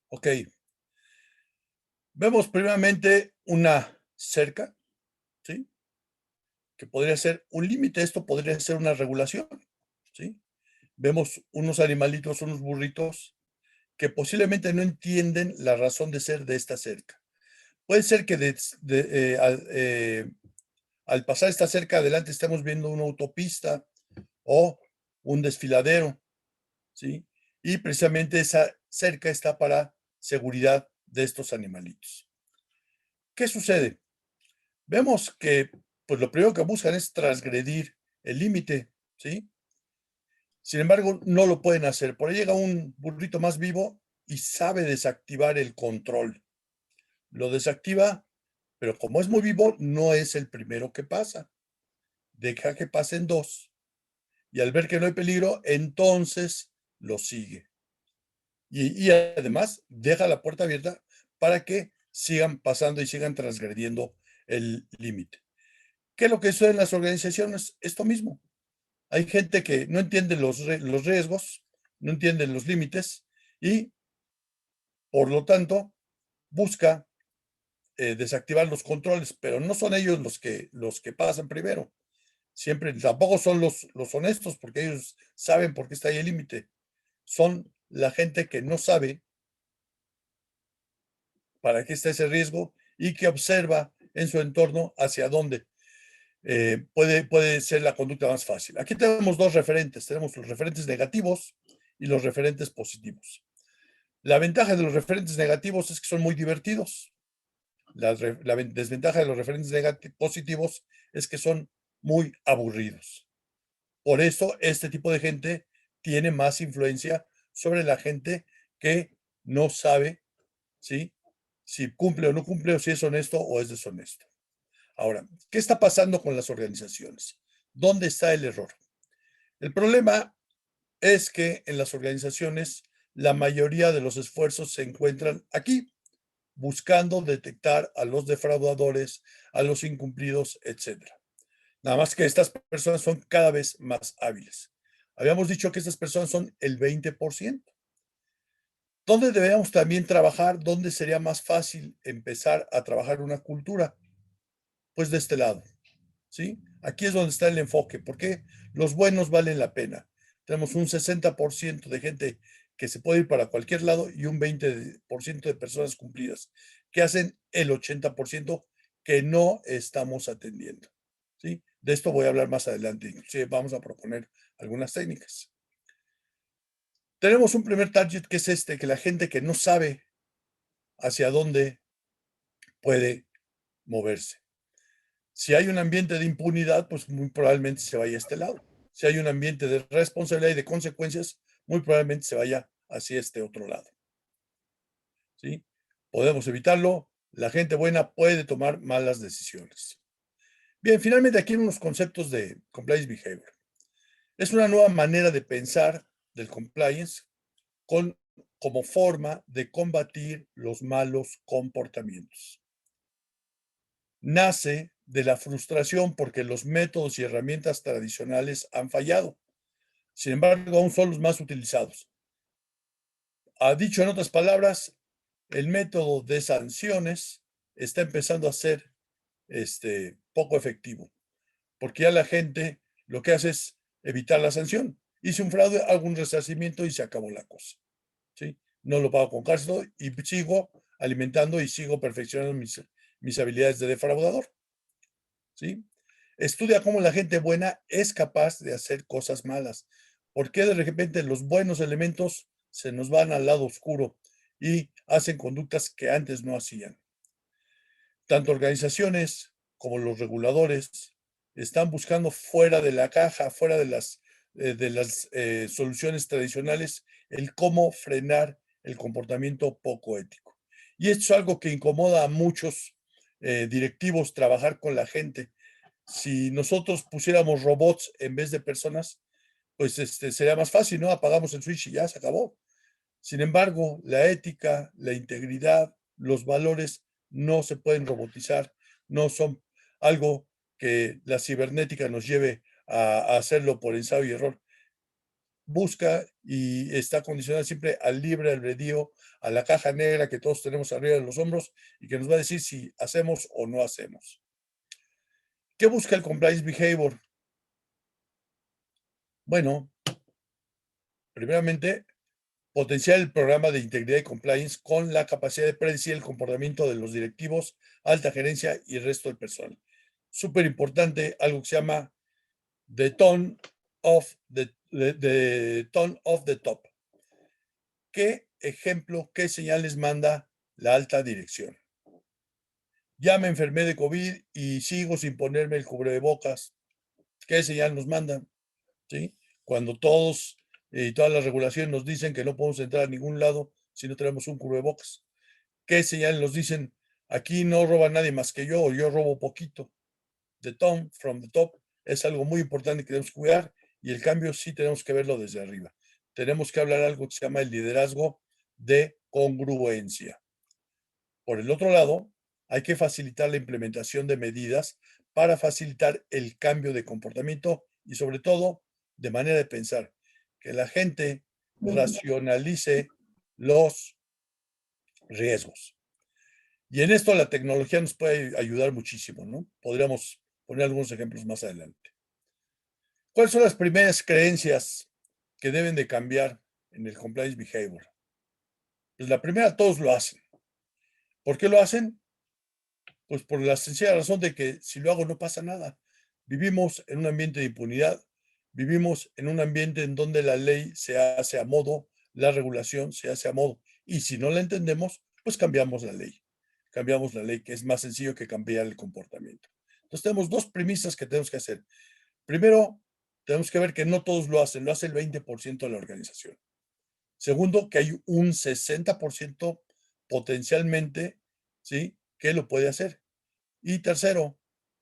Ok. Vemos primeramente una cerca, ¿sí? Que podría ser un límite, esto podría ser una regulación, ¿sí? Vemos unos animalitos, unos burritos, que posiblemente no entienden la razón de ser de esta cerca. Puede ser que al pasar esta cerca adelante estemos viendo una autopista o un desfiladero, ¿sí? Y precisamente esa cerca está para seguridad de estos animalitos. ¿Qué sucede? Vemos que pues lo primero que buscan es transgredir el límite, ¿sí? Sin embargo, no lo pueden hacer. Por ahí llega un burrito más vivo y sabe desactivar el control. Lo desactiva, pero como es muy vivo, no es el primero que pasa. Deja que pasen 2. Y al ver que no hay peligro, entonces lo sigue. Y además deja la puerta abierta para que sigan pasando y sigan transgrediendo el límite. ¿Qué es lo que sucede en las organizaciones? Esto mismo. Hay gente que no entiende los riesgos, no entiende los límites y, por lo tanto, busca desactivar los controles, pero no son ellos los que pasan primero. Siempre, tampoco son los honestos, porque ellos saben por qué está ahí el límite. Son la gente que no sabe para qué está ese riesgo y que observa en su entorno hacia dónde puede ser la conducta más fácil. Aquí tenemos dos referentes. Tenemos los referentes negativos y los referentes positivos. La ventaja de los referentes negativos es que son muy divertidos. La desventaja de los referentes positivos es que son muy aburridos. Por eso este tipo de gente tiene más influencia sobre la gente que no sabe, ¿sí?, si cumple o no cumple, o si es honesto o es deshonesto. Ahora, ¿qué está pasando con las organizaciones? ¿Dónde está el error? El problema es que en las organizaciones la mayoría de los esfuerzos se encuentran aquí, buscando detectar a los defraudadores, a los incumplidos, etc. Nada más que estas personas son cada vez más hábiles. Habíamos dicho que estas personas son el 20%. ¿Dónde debemos también trabajar? ¿Dónde sería más fácil empezar a trabajar una cultura? Pues de este lado, ¿sí? Aquí es donde está el enfoque, porque los buenos valen la pena. Tenemos un 60% de gente que se puede ir para cualquier lado y un 20% de personas cumplidas, que hacen el 80% que no estamos atendiendo, ¿sí? De esto voy a hablar más adelante. Inclusive vamos a proponer algunas técnicas. Tenemos un primer target que es que la gente que no sabe hacia dónde puede moverse. Si hay un ambiente de impunidad, pues muy probablemente se vaya a este lado. Si hay un ambiente de responsabilidad y de consecuencias, muy probablemente se vaya hacia este otro lado. ¿Sí? Podemos evitarlo. La gente buena puede tomar malas decisiones. Bien, finalmente aquí hay unos conceptos de compliance behavior. Es una nueva manera de pensar del compliance como forma de combatir los malos comportamientos. Nace de la frustración porque los métodos y herramientas tradicionales han fallado. Sin embargo, aún son los más utilizados. Dicho en otras palabras, el método de sanciones está empezando a ser poco efectivo, porque ya la gente lo que hace es evitar la sanción. Hice un fraude, hago un resarcimiento y se acabó la cosa, ¿sí? No lo pago con cárcel y sigo alimentando y sigo perfeccionando mis habilidades de defraudador, ¿sí? Estudia cómo la gente buena es capaz de hacer cosas malas. ¿Por qué de repente los buenos elementos se nos van al lado oscuro y hacen conductas que antes no hacían? Tanto organizaciones como los reguladores están buscando fuera de la caja, fuera de las soluciones tradicionales, el cómo frenar el comportamiento poco ético. Y esto es algo que incomoda a muchos directivos, trabajar con la gente. Si nosotros pusiéramos robots en vez de personas, pues sería más fácil, ¿no? Apagamos el switch y ya se acabó. Sin embargo, la ética, la integridad, los valores no se pueden robotizar, no son algo que la cibernética nos lleve a hacerlo por ensayo y error. Busca y está condicionada siempre al libre albedrío, a la caja negra que todos tenemos arriba de los hombros y que nos va a decir si hacemos o no hacemos. ¿Qué busca el compliance behavior? Bueno, primeramente, potenciar el programa de integridad y compliance con la capacidad de predecir el comportamiento de los directivos, alta gerencia y el resto del personal. Súper importante, algo que se llama the tone of the top. ¿Qué ejemplo, qué señales manda la alta dirección? Ya me enfermé de COVID y sigo sin ponerme el cubrebocas. ¿Qué señal nos mandan? ¿Sí? Cuando todos y todas las regulaciones nos dicen que no podemos entrar a ningún lado si no tenemos un cubrebocas. ¿Qué señal nos dicen? Aquí no roba nadie más que yo, o yo robo poquito. The tone from the top es algo muy importante que tenemos que cuidar y el cambio sí tenemos que verlo desde arriba. Tenemos que hablar algo que se llama el liderazgo de congruencia. Por el otro lado, hay que facilitar la implementación de medidas para facilitar el cambio de comportamiento y sobre todo de manera de pensar, que la gente racionalice los riesgos. Y en esto la tecnología nos puede ayudar muchísimo, ¿no? Podríamos poner algunos ejemplos más adelante. ¿Cuáles son las primeras creencias que deben de cambiar en el compliance behavior? Pues la primera, todos lo hacen. ¿Por qué lo hacen? Pues por la sencilla razón de que si lo hago no pasa nada. Vivimos en un ambiente de impunidad, vivimos en un ambiente en donde la ley se hace a modo, la regulación se hace a modo. Y si no la entendemos, pues cambiamos la ley. Cambiamos la ley, que es más sencillo que cambiar el comportamiento. Entonces tenemos dos premisas que tenemos que hacer. Primero, tenemos que ver que no todos lo hacen, lo hace el 20% de la organización. Segundo, que hay un 60% potencialmente, ¿sí?, que lo puede hacer. Y tercero,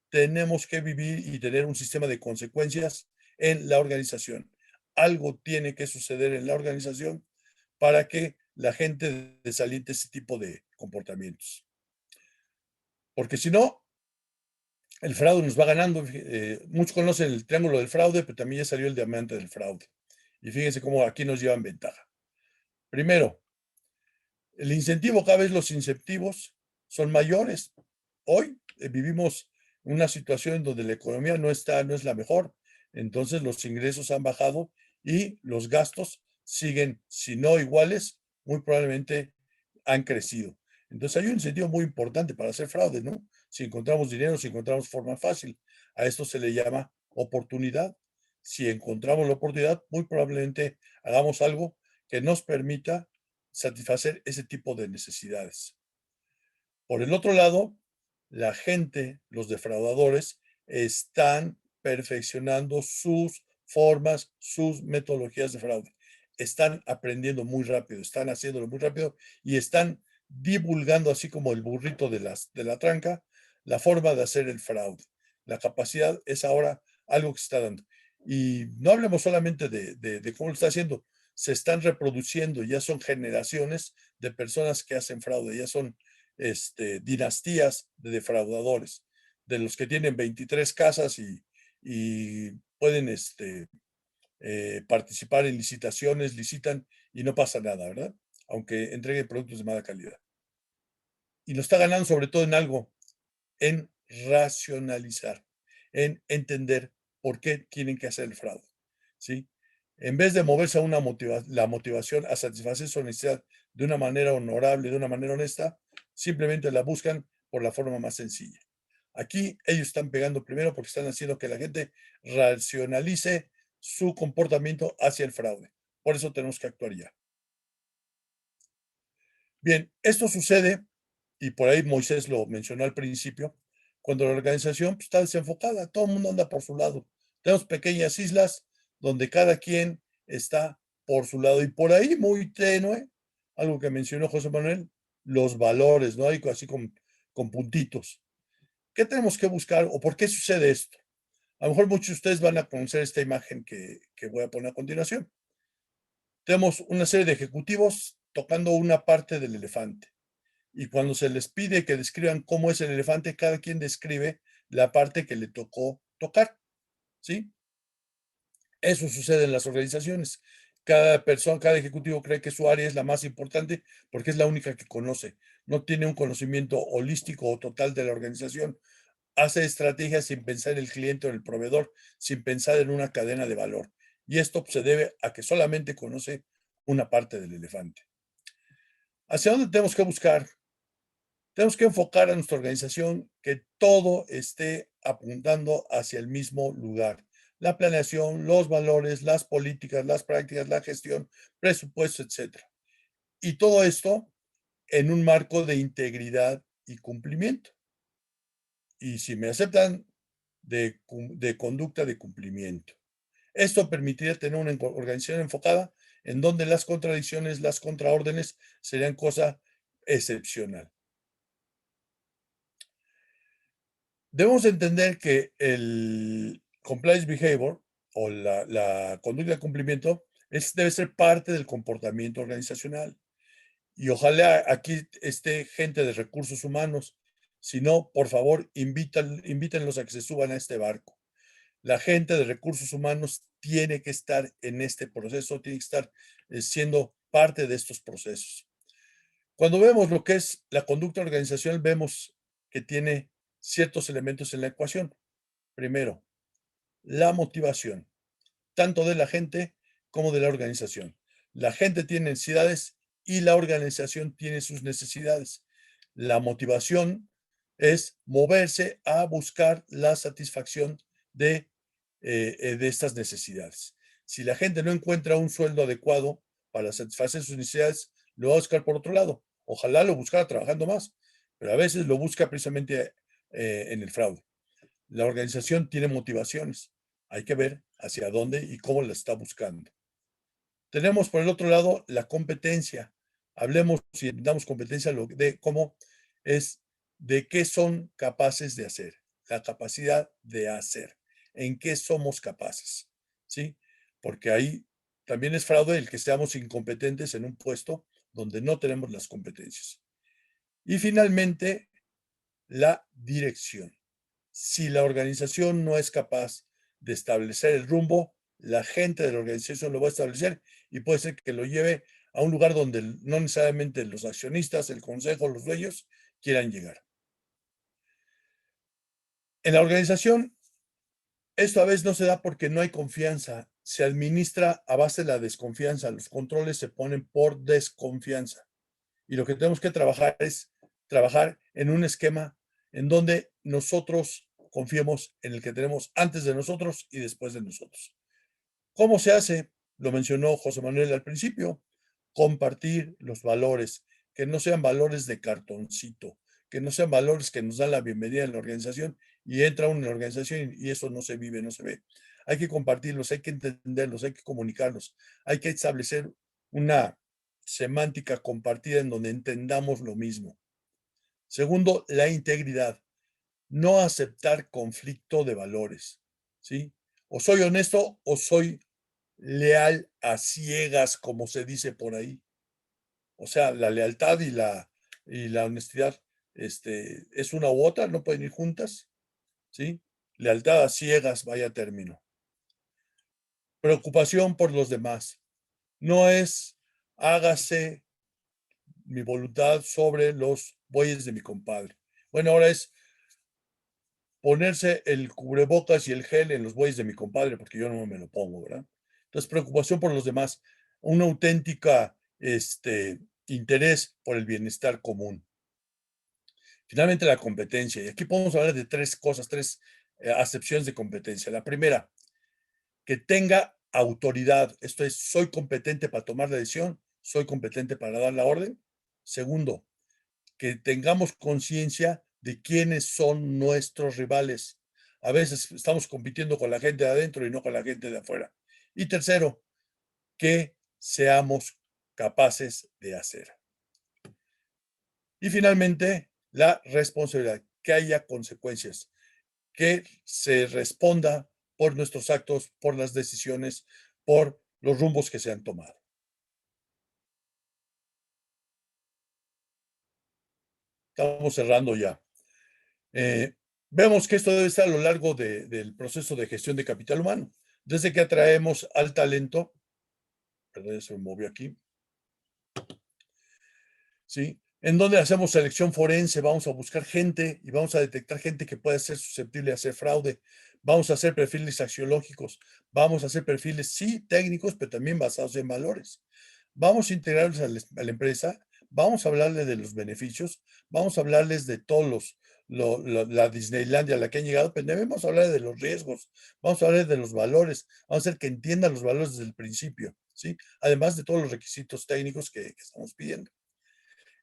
tenemos que vivir y tener un sistema de consecuencias en la organización. Algo tiene que suceder en la organización para que la gente desaliente ese tipo de comportamientos. Porque si no, el fraude nos va ganando. Muchos conocen el triángulo del fraude, pero también ya salió el diamante del fraude. Y fíjense cómo aquí nos llevan ventaja. Primero, el incentivo, cada vez los incentivos son mayores. Hoy vivimos una situación en donde la economía no es la mejor, entonces los ingresos han bajado y los gastos siguen, si no iguales, muy probablemente han crecido. Entonces hay un incentivo muy importante para hacer fraude, ¿no? Si encontramos dinero, si encontramos forma fácil, a esto se le llama oportunidad. Si encontramos la oportunidad, muy probablemente hagamos algo que nos permita satisfacer ese tipo de necesidades. Por el otro lado, la gente, los defraudadores, están perfeccionando sus formas, sus metodologías de fraude. Están aprendiendo muy rápido, están haciéndolo muy rápido y están divulgando, así como el burrito de la tranca, la forma de hacer el fraude. La capacidad es ahora algo que se está dando. Y no hablemos solamente de cómo lo está haciendo, se están reproduciendo, ya son generaciones de personas que hacen fraude, ya son dinastías de defraudadores, de los que tienen 23 casas y pueden participar en licitaciones, licitan y no pasa nada, ¿verdad? Aunque entreguen productos de mala calidad. Y nos está ganando sobre todo en algo, en racionalizar, en entender por qué tienen que hacer el fraude, ¿sí? En vez de moverse a la motivación a satisfacer su necesidad de una manera honorable, de una manera honesta, simplemente la buscan por la forma más sencilla. Aquí ellos están pegando primero porque están haciendo que la gente racionalice su comportamiento hacia el fraude. Por eso tenemos que actuar ya. Bien, esto sucede, y por ahí Moisés lo mencionó al principio, cuando la organización está desenfocada, todo el mundo anda por su lado. Tenemos pequeñas islas donde cada quien está por su lado y por ahí muy tenue, algo que mencionó José Manuel, los valores, ¿no? Hay así con puntitos. ¿Qué tenemos que buscar o por qué sucede esto? A lo mejor muchos de ustedes van a conocer esta imagen que voy a poner a continuación. Tenemos una serie de ejecutivos tocando una parte del elefante. Y cuando se les pide que describan cómo es el elefante, cada quien describe la parte que le tocó tocar, ¿sí? Eso sucede en las organizaciones. Cada persona, cada ejecutivo cree que su área es la más importante porque es la única que conoce. No tiene un conocimiento holístico o total de la organización. Hace estrategias sin pensar en el cliente o en el proveedor, sin pensar en una cadena de valor. Y esto se debe a que solamente conoce una parte del elefante. ¿Hacia dónde tenemos que buscar? Tenemos que enfocar a nuestra organización que todo esté apuntando hacia el mismo lugar. La planeación, los valores, las políticas, las prácticas, la gestión, presupuesto, etc. Y todo esto en un marco de integridad y cumplimiento. Y si me aceptan, de conducta de cumplimiento. Esto permitiría tener una organización enfocada en donde las contradicciones, las contraórdenes serían cosa excepcional. Debemos entender que el compliance behavior o la conducta de cumplimiento debe ser parte del comportamiento organizacional. Y ojalá aquí esté gente de recursos humanos. Si no, por favor, invítenlos a que se suban a este barco. La gente de recursos humanos tiene que estar en este proceso, tiene que estar siendo parte de estos procesos. Cuando vemos lo que es la conducta organizacional, vemos que tiene ciertos elementos en la ecuación. Primero, la motivación, tanto de la gente como de la organización. La gente tiene necesidades y la organización tiene sus necesidades. La motivación es moverse a buscar la satisfacción de estas necesidades. Si la gente no encuentra un sueldo adecuado para satisfacer sus necesidades, lo va a buscar por otro lado. Ojalá lo buscara trabajando más, pero a veces lo busca precisamente en el fraude. La organización tiene motivaciones. Hay que ver hacia dónde y cómo la está buscando. Tenemos por el otro lado la competencia. Hablemos, si damos competencia, de cómo es, de qué son capaces de hacer, la capacidad de hacer, en qué somos capaces, ¿sí? Porque ahí también es fraude el que seamos incompetentes en un puesto donde no tenemos las competencias. Y finalmente, la dirección. Si la organización no es capaz de establecer el rumbo, la gente de la organización lo va a establecer y puede ser que lo lleve a un lugar donde no necesariamente los accionistas, el consejo, los dueños quieran llegar. En la organización, esto a veces no se da porque no hay confianza. Se administra a base de la desconfianza. Los controles se ponen por desconfianza. Y lo que tenemos que trabajar es trabajar en un esquema en donde nosotros confiemos en el que tenemos antes de nosotros y después de nosotros. ¿Cómo se hace? Lo mencionó José Manuel al principio. Compartir los valores, que no sean valores de cartoncito, que no sean valores que nos dan la bienvenida en la organización y entra uno en la organización y eso no se vive, no se ve. Hay que compartirlos, hay que entenderlos, hay que comunicarlos, hay que establecer una semántica compartida en donde entendamos lo mismo. Segundo, la integridad. No aceptar conflicto de valores, ¿sí? O soy honesto o soy leal a ciegas, como se dice por ahí. O sea, la lealtad y la honestidad es una u otra, no pueden ir juntas, ¿sí? Lealtad a ciegas, vaya término. Preocupación por los demás. No es hágase mi voluntad sobre los bueyes de mi compadre. Bueno, ahora es ponerse el cubrebocas y el gel en los bueyes de mi compadre, porque yo no me lo pongo, ¿verdad? Entonces, preocupación por los demás, una auténtica interés por el bienestar común. Finalmente, la competencia. Y aquí podemos hablar de tres cosas, tres acepciones de competencia. La primera, que tenga autoridad. Esto es, soy competente para tomar la decisión, soy competente para dar la orden. Segundo, que tengamos conciencia de quiénes son nuestros rivales. A veces estamos compitiendo con la gente de adentro y no con la gente de afuera. Y tercero, que seamos capaces de hacer. Y finalmente, la responsabilidad, que haya consecuencias, que se responda por nuestros actos, por las decisiones, por los rumbos que se han tomado. Estamos cerrando ya. Vemos que esto debe estar a lo largo del proceso de gestión de capital humano. Desde que atraemos al talento, perdón, se me movió aquí, ¿sí? En donde hacemos selección forense, vamos a buscar gente y vamos a detectar gente que puede ser susceptible a hacer fraude. Vamos a hacer perfiles axiológicos, vamos a hacer perfiles, sí, técnicos, pero también basados en valores. Vamos a integrarlos a la empresa, vamos a hablarles de los beneficios, vamos a hablarles de todos la Disneylandia a la que han llegado, pero debemos hablar de los riesgos, vamos a hablar de los valores, vamos a hacer que entiendan los valores desde el principio, ¿sí? Además de todos los requisitos técnicos que estamos pidiendo.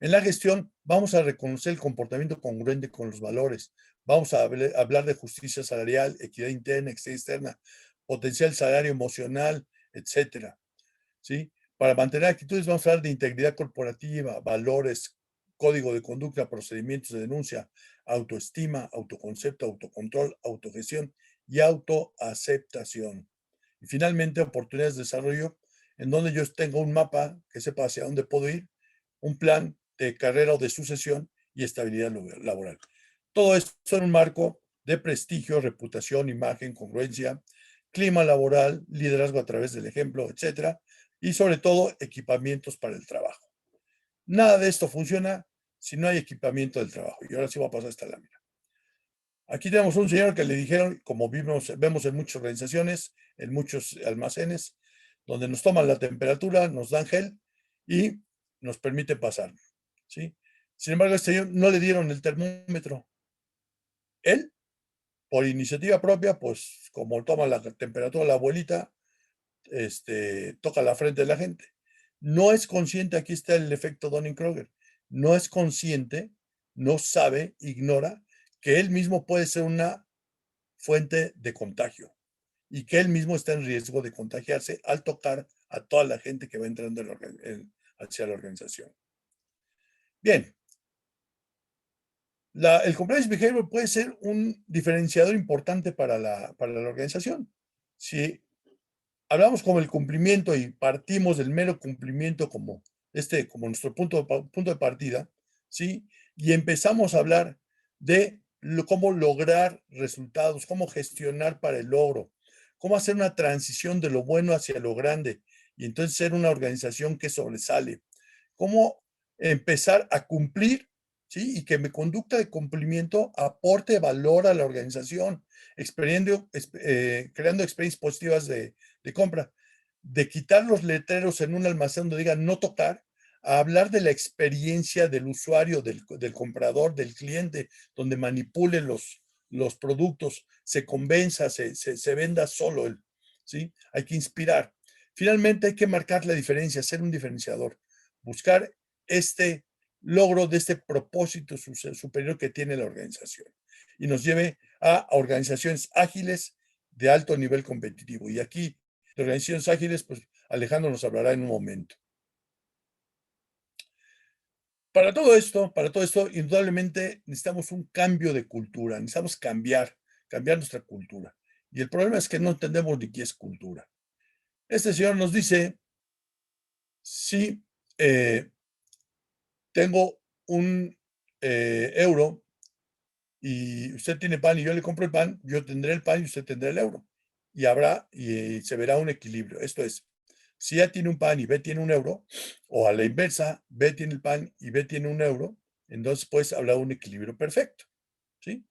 En la gestión vamos a reconocer el comportamiento congruente con los valores. Vamos a hablar de justicia salarial, equidad interna, externa, potencial salario emocional, etcétera. ¿Sí? Para mantener actitudes vamos a hablar de integridad corporativa, valores, código de conducta, procedimientos de denuncia, autoestima, autoconcepto, autocontrol, autogestión y autoaceptación. Y finalmente, oportunidades de desarrollo en donde yo tengo un mapa que sepa hacia dónde puedo ir, un plan de carrera o de sucesión y estabilidad laboral. Todo esto en un marco de prestigio, reputación, imagen, congruencia, clima laboral, liderazgo a través del ejemplo, etcétera, y sobre todo equipamientos para el trabajo. Nada de esto funciona si no hay equipamiento del trabajo. Y ahora sí va a pasar esta lámina. Aquí tenemos un señor que le dijeron, como vemos en muchas organizaciones, en muchos almacenes, donde nos toman la temperatura, nos dan gel y nos permite pasar, ¿sí? Sin embargo, a este señor no le dieron el termómetro. Él, por iniciativa propia, pues como toma la temperatura la abuelita, toca la frente de la gente. No es consciente, aquí está el efecto Dunning-Kruger, no es consciente, no sabe, ignora que él mismo puede ser una fuente de contagio y que él mismo está en riesgo de contagiarse al tocar a toda la gente que va entrando hacia la organización. Bien, el compliance behavior puede ser un diferenciador importante para la organización. Si hablamos como el cumplimiento y partimos del mero cumplimiento como nuestro punto de partida, ¿sí? Y empezamos a hablar de cómo lograr resultados, cómo gestionar para el logro, cómo hacer una transición de lo bueno hacia lo grande y entonces ser una organización que sobresale, cómo empezar a cumplir, ¿sí? Y que mi conducta de cumplimiento aporte valor a la organización, creando experiencias positivas de compra, de quitar los letreros en un almacén donde digan no tocar, a hablar de la experiencia del usuario, del comprador, del cliente, donde manipule los productos, se convenza, se venda solo él, ¿sí? Hay que inspirar. Finalmente hay que marcar la diferencia, ser un diferenciador, buscar este logro de este propósito superior que tiene la organización y nos lleve a organizaciones ágiles de alto nivel competitivo. Y aquí, de organizaciones ágiles, pues Alejandro nos hablará en un momento. Para todo esto, indudablemente necesitamos un cambio de cultura, necesitamos cambiar nuestra cultura. Y el problema es que no entendemos ni qué es cultura. Este señor nos dice, si tengo un euro y usted tiene pan y yo le compro el pan, yo tendré el pan y usted tendrá el euro. Y se verá un equilibrio. Esto es, si A tiene un pan y B tiene un euro, o a la inversa, B tiene el pan y B tiene un euro, entonces pues habrá un equilibrio perfecto, ¿sí?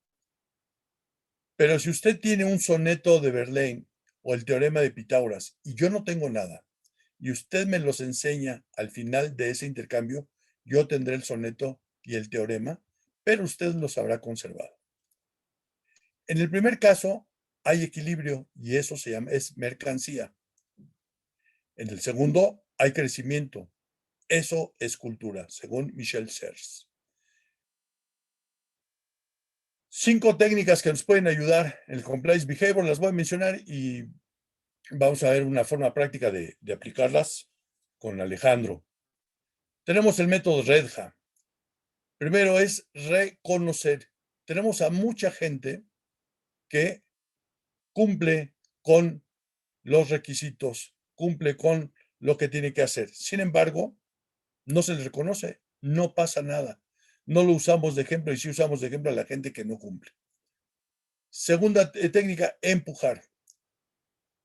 Pero si usted tiene un soneto de Verlaine o el teorema de Pitágoras y yo no tengo nada, y usted me los enseña al final de ese intercambio, yo tendré el soneto y el teorema, pero usted los habrá conservado. En el primer caso hay equilibrio y eso es mercancía. En el segundo hay crecimiento. Eso es cultura, según Michel Serres. 5 técnicas que nos pueden ayudar en el compliance behavior, las voy a mencionar y vamos a ver una forma práctica de aplicarlas con Alejandro. Tenemos el método REDHA. Primero es reconocer. Tenemos a mucha gente que cumple con los requisitos, cumple con lo que tiene que hacer. Sin embargo, no se les reconoce, no pasa nada. No lo usamos de ejemplo y sí usamos de ejemplo a la gente que no cumple. Segunda técnica, empujar.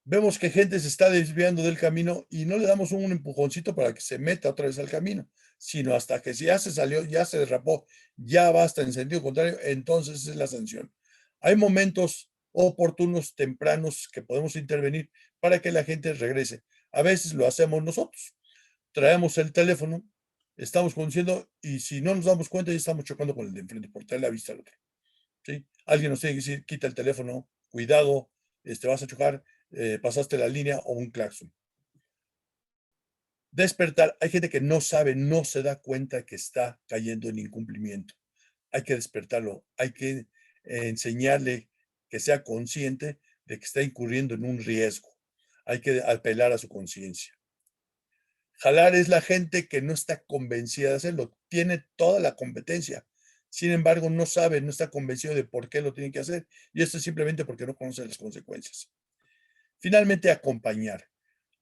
Vemos que gente se está desviando del camino y no le damos un empujoncito para que se meta otra vez al camino, sino hasta que ya se salió, ya se derrapó, ya basta en sentido contrario, entonces es la sanción. Hay momentos oportunos, tempranos, que podemos intervenir para que la gente regrese. A veces lo hacemos nosotros. Traemos el teléfono, estamos conduciendo y si no nos damos cuenta ya estamos chocando con el de enfrente por traer la vista al otro. ¿Sí? Alguien nos tiene que decir, quita el teléfono, cuidado, vas a chocar, pasaste la línea o un claxon. Despertar. Hay gente que no sabe, no se da cuenta que está cayendo en incumplimiento. Hay que despertarlo, hay que enseñarle que sea consciente de que está incurriendo en un riesgo. Hay que apelar a su conciencia. Jalar es la gente que no está convencida de hacerlo, tiene toda la competencia. Sin embargo, no sabe, no está convencido de por qué lo tiene que hacer. Y esto es simplemente porque no conoce las consecuencias. Finalmente, acompañar.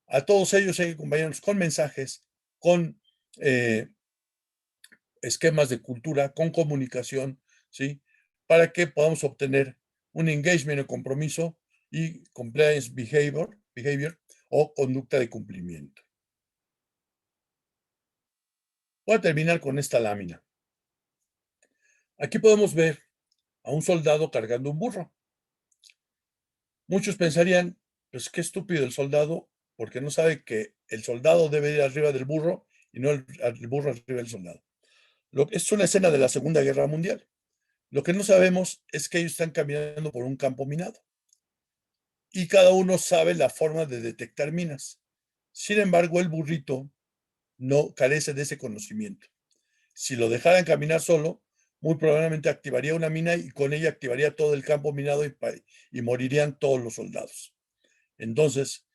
A todos ellos hay que acompañarlos con mensajes, con esquemas de cultura con comunicación, ¿sí? Para que podamos obtener un engagement o compromiso y compliance behavior o conducta de cumplimiento. Voy a terminar con esta lámina. Aquí podemos ver a un soldado cargando un burro. Muchos pensarían, pues qué estúpido el soldado, porque no sabe que el soldado debe ir arriba del burro y no el burro arriba del soldado. Es una escena de la Segunda Guerra Mundial. Lo que no sabemos es que ellos están caminando por un campo minado y cada uno sabe la forma de detectar minas. Sin embargo, el burrito no carece de ese conocimiento. Si lo dejaran caminar solo, muy probablemente activaría una mina y con ella activaría todo el campo minado y morirían todos los soldados. Entonces,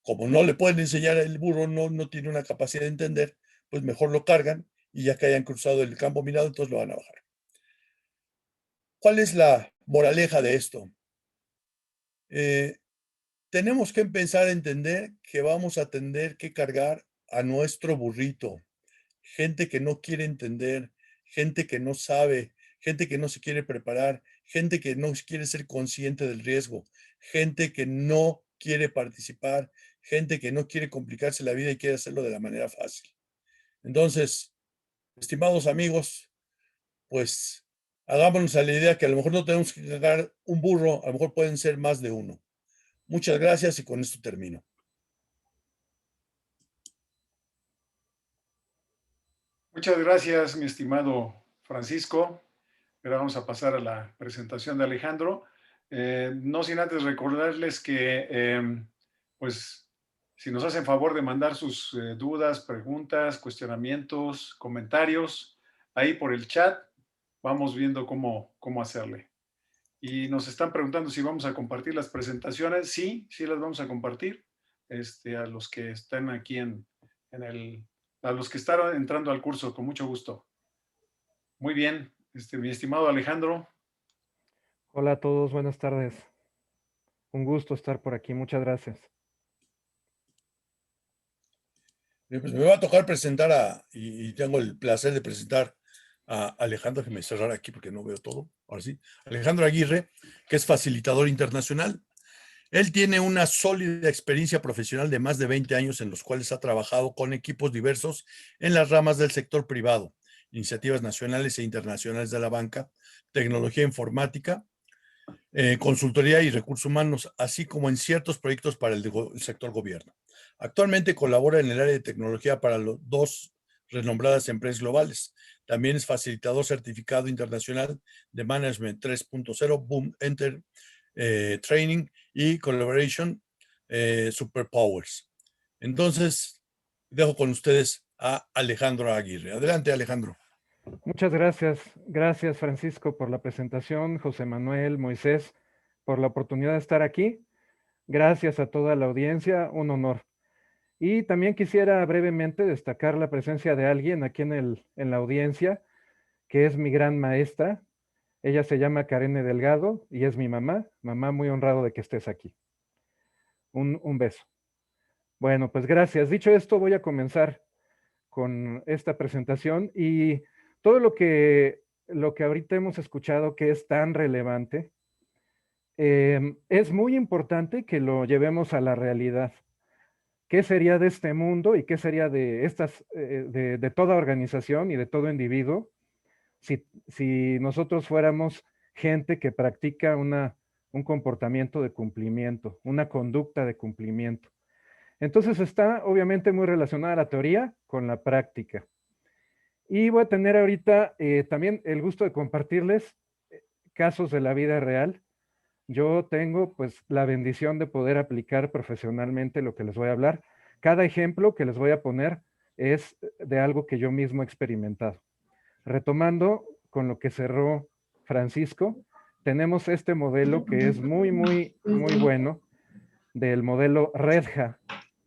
como no le pueden enseñar el burro, no tiene una capacidad de entender, pues mejor lo cargan y ya que hayan cruzado el campo minado, entonces lo van a bajar. ¿Cuál es la moraleja de esto? Tenemos que empezar a entender que vamos a tener que cargar a nuestro burrito. Gente que no quiere entender, gente que no sabe, gente que no se quiere preparar, gente que no quiere ser consciente del riesgo, gente que no quiere participar, gente que no quiere complicarse la vida y quiere hacerlo de la manera fácil. Entonces, estimados amigos, pues hagámonos a la idea que a lo mejor no tenemos que cargar un burro, a lo mejor pueden ser más de uno. Muchas gracias y con esto termino. Muchas gracias, mi estimado Francisco. Ahora vamos a pasar a la presentación de Alejandro. No sin antes recordarles que, pues, si nos hacen favor de mandar sus dudas, preguntas, cuestionamientos, comentarios, ahí por el chat, vamos viendo cómo hacerle. Y nos están preguntando si vamos a compartir las presentaciones. Sí, sí las vamos a compartir. A los que están aquí a los que están entrando al curso, con mucho gusto. Muy bien, mi estimado Alejandro. Hola a todos, buenas tardes. Un gusto estar por aquí, muchas gracias. Bien, pues me va a tocar presentar y tengo el placer de presentar a Alejandro, que me cerrar aquí porque no veo todo. Ahora sí, Alejandro Aguirre, que es facilitador internacional. Él tiene una sólida experiencia profesional de más de 20 años en los cuales ha trabajado con equipos diversos en las ramas del sector privado, iniciativas nacionales e internacionales de la banca, tecnología informática, consultoría y recursos humanos, así como en ciertos proyectos para el sector gobierno. Actualmente colabora en el área de tecnología para dos renombradas empresas globales. También es facilitador certificado internacional de Management 3.0, Boom Enter Training y Collaboration Superpowers. Entonces, dejo con ustedes a Alejandro Aguirre. Adelante, Alejandro. Muchas gracias. Gracias, Francisco, por la presentación. José Manuel, Moisés, por la oportunidad de estar aquí. Gracias a toda la audiencia, un honor. Y también quisiera brevemente destacar la presencia de alguien aquí en la audiencia, que es mi gran maestra. Ella se llama Karene Delgado y es mi mamá. Mamá, muy honrado de que estés aquí. Un beso. Bueno, pues gracias. Dicho esto, voy a comenzar con esta presentación y todo lo que ahorita hemos escuchado que es tan relevante, es muy importante que lo llevemos a la realidad. ¿Qué sería de este mundo y qué sería de de toda organización y de todo individuo si nosotros fuéramos gente que practica un comportamiento de cumplimiento, una conducta de cumplimiento? Entonces está obviamente muy relacionada la teoría con la práctica. Y voy a tener ahorita también el gusto de compartirles casos de la vida real. Yo tengo pues la bendición de poder aplicar profesionalmente lo que les voy a hablar. Cada ejemplo que les voy a poner es de algo que yo mismo he experimentado. Retomando con lo que cerró Francisco, tenemos este modelo que es muy bueno, del modelo REDHA,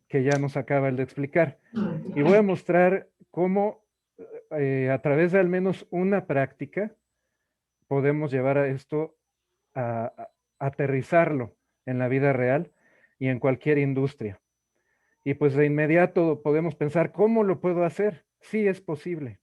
que ya nos acaba el de explicar. Y voy a mostrar cómo a través de al menos una práctica podemos llevar a esto a aterrizarlo en la vida real y en cualquier industria. Y pues de inmediato podemos pensar, ¿cómo lo puedo hacer? Sí es posible.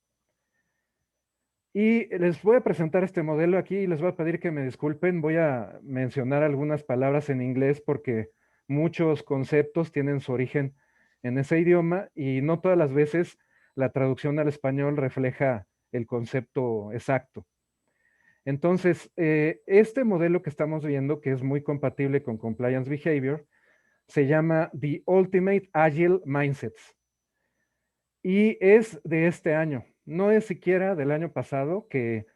Y les voy a presentar este modelo aquí y les voy a pedir que me disculpen. Voy a mencionar algunas palabras en inglés porque muchos conceptos tienen su origen en ese idioma y no todas las veces la traducción al español refleja el concepto exacto. Entonces, este modelo que estamos viendo, que es muy compatible con Compliance Behavior, se llama The Ultimate Agile Mindsets. Y es de este año, no es siquiera del año pasado, que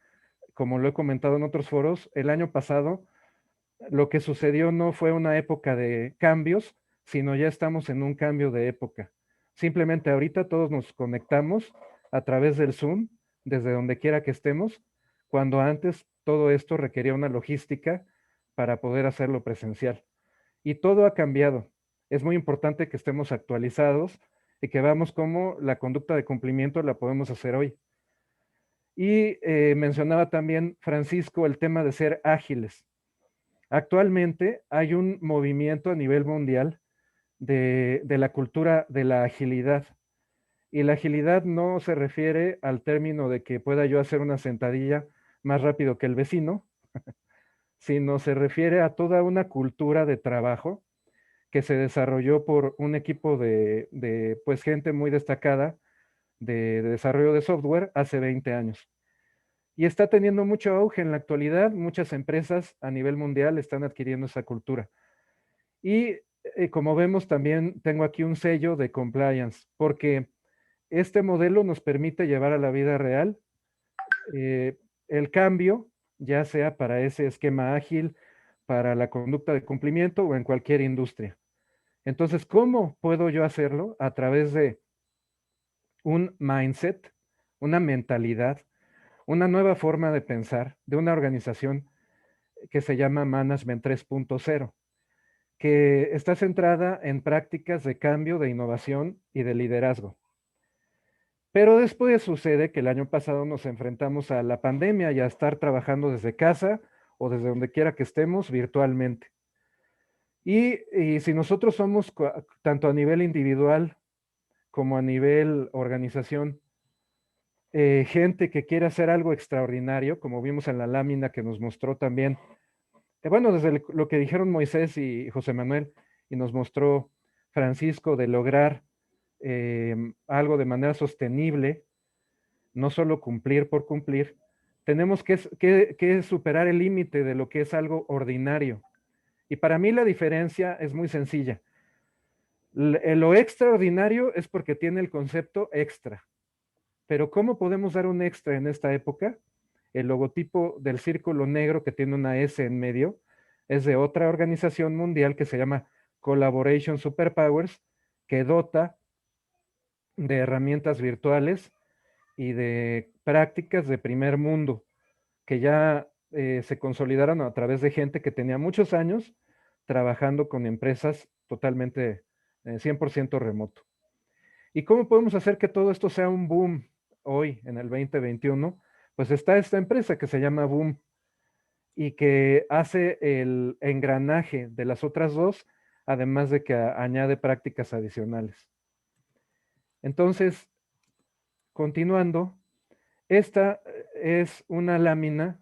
como lo he comentado en otros foros, el año pasado lo que sucedió no fue una época de cambios, sino ya estamos en un cambio de época. Simplemente ahorita todos nos conectamos a través del Zoom, desde donde quiera que estemos, cuando antes todo esto requería una logística para poder hacerlo presencial. Y todo ha cambiado. Es muy importante que estemos actualizados y que veamos cómo la conducta de cumplimiento la podemos hacer hoy. Y mencionaba también Francisco el tema de ser ágiles. Actualmente hay un movimiento a nivel mundial de la cultura de la agilidad. Y la agilidad no se refiere al término de que pueda yo hacer una sentadilla más rápido que el vecino, sino se refiere a toda una cultura de trabajo que se desarrolló por un equipo de pues gente muy destacada de desarrollo de software hace 20 años. Y está teniendo mucho auge en la actualidad. Muchas empresas a nivel mundial están adquiriendo esa cultura. Y como vemos, también tengo aquí un sello de compliance, porque este modelo nos permite llevar a la vida real el cambio, ya sea para ese esquema ágil, para la conducta de cumplimiento o en cualquier industria. Entonces, ¿cómo puedo yo hacerlo? A través de un mindset, una mentalidad, una nueva forma de pensar de una organización que se llama Management 3.0, que está centrada en prácticas de cambio, de innovación y de liderazgo. Pero después sucede que el año pasado nos enfrentamos a la pandemia y a estar trabajando desde casa o desde donde quiera que estemos virtualmente. Y si nosotros somos, tanto a nivel individual como a nivel organización, gente que quiere hacer algo extraordinario, como vimos en la lámina que nos mostró también, bueno, desde lo que dijeron Moisés y José Manuel, y nos mostró Francisco, de lograr algo de manera sostenible, no solo cumplir por cumplir, tenemos que superar el límite de lo que es algo ordinario. Y para mí la diferencia es muy sencilla. Lo extraordinario es porque tiene el concepto extra. Pero ¿cómo podemos dar un extra en esta época? El logotipo del círculo negro que tiene una S en medio es de otra organización mundial que se llama Collaboration Superpowers, que dota de herramientas virtuales y de prácticas de primer mundo, que ya se consolidaron a través de gente que tenía muchos años trabajando con empresas totalmente 100% remoto. ¿Y cómo podemos hacer que todo esto sea un boom hoy, en el 2021? Pues está esta empresa que se llama Boom y que hace el engranaje de las otras dos, además de que añade prácticas adicionales. Entonces, continuando, esta es una lámina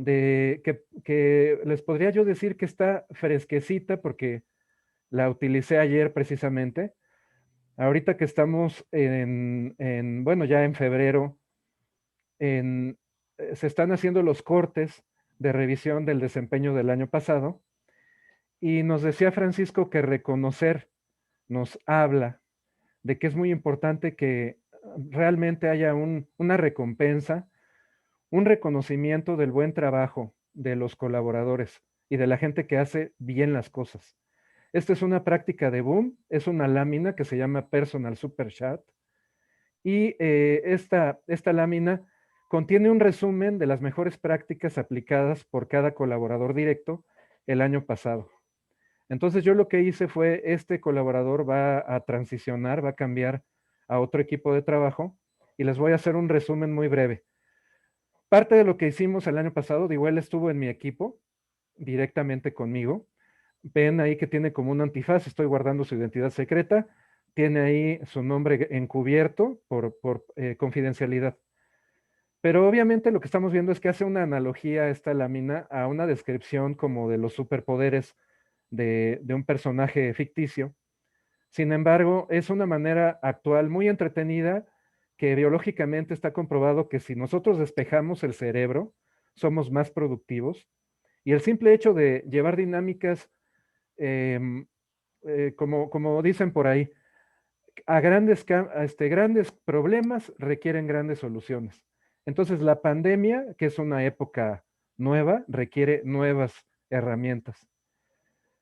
que les podría yo decir que está fresquecita porque la utilicé ayer precisamente. Ahorita que estamos bueno, ya en febrero, se están haciendo los cortes de revisión del desempeño del año pasado y nos decía Francisco que reconocer nos habla de que es muy importante que realmente haya una recompensa, un reconocimiento del buen trabajo de los colaboradores y de la gente que hace bien las cosas. Esta es una práctica de Boom, es una lámina que se llama Personal Super Chat y esta lámina contiene un resumen de las mejores prácticas aplicadas por cada colaborador directo el año pasado. Entonces yo lo que hice fue, este colaborador va a transicionar, va a cambiar a otro equipo de trabajo y les voy a hacer un resumen muy breve. Parte de lo que hicimos el año pasado, digo, él estuvo en mi equipo directamente conmigo. Ven ahí que tiene como un antifaz, estoy guardando su identidad secreta, tiene ahí su nombre encubierto por confidencialidad. Pero obviamente lo que estamos viendo es que hace una analogía esta lámina a una descripción como de los superpoderes de un personaje ficticio. Sin embargo, es una manera actual muy entretenida que biológicamente está comprobado que si nosotros despejamos el cerebro, somos más productivos. Y el simple hecho de llevar dinámicas, como dicen por ahí, a grandes problemas requieren grandes soluciones. Entonces, la pandemia, que es una época nueva, requiere nuevas herramientas.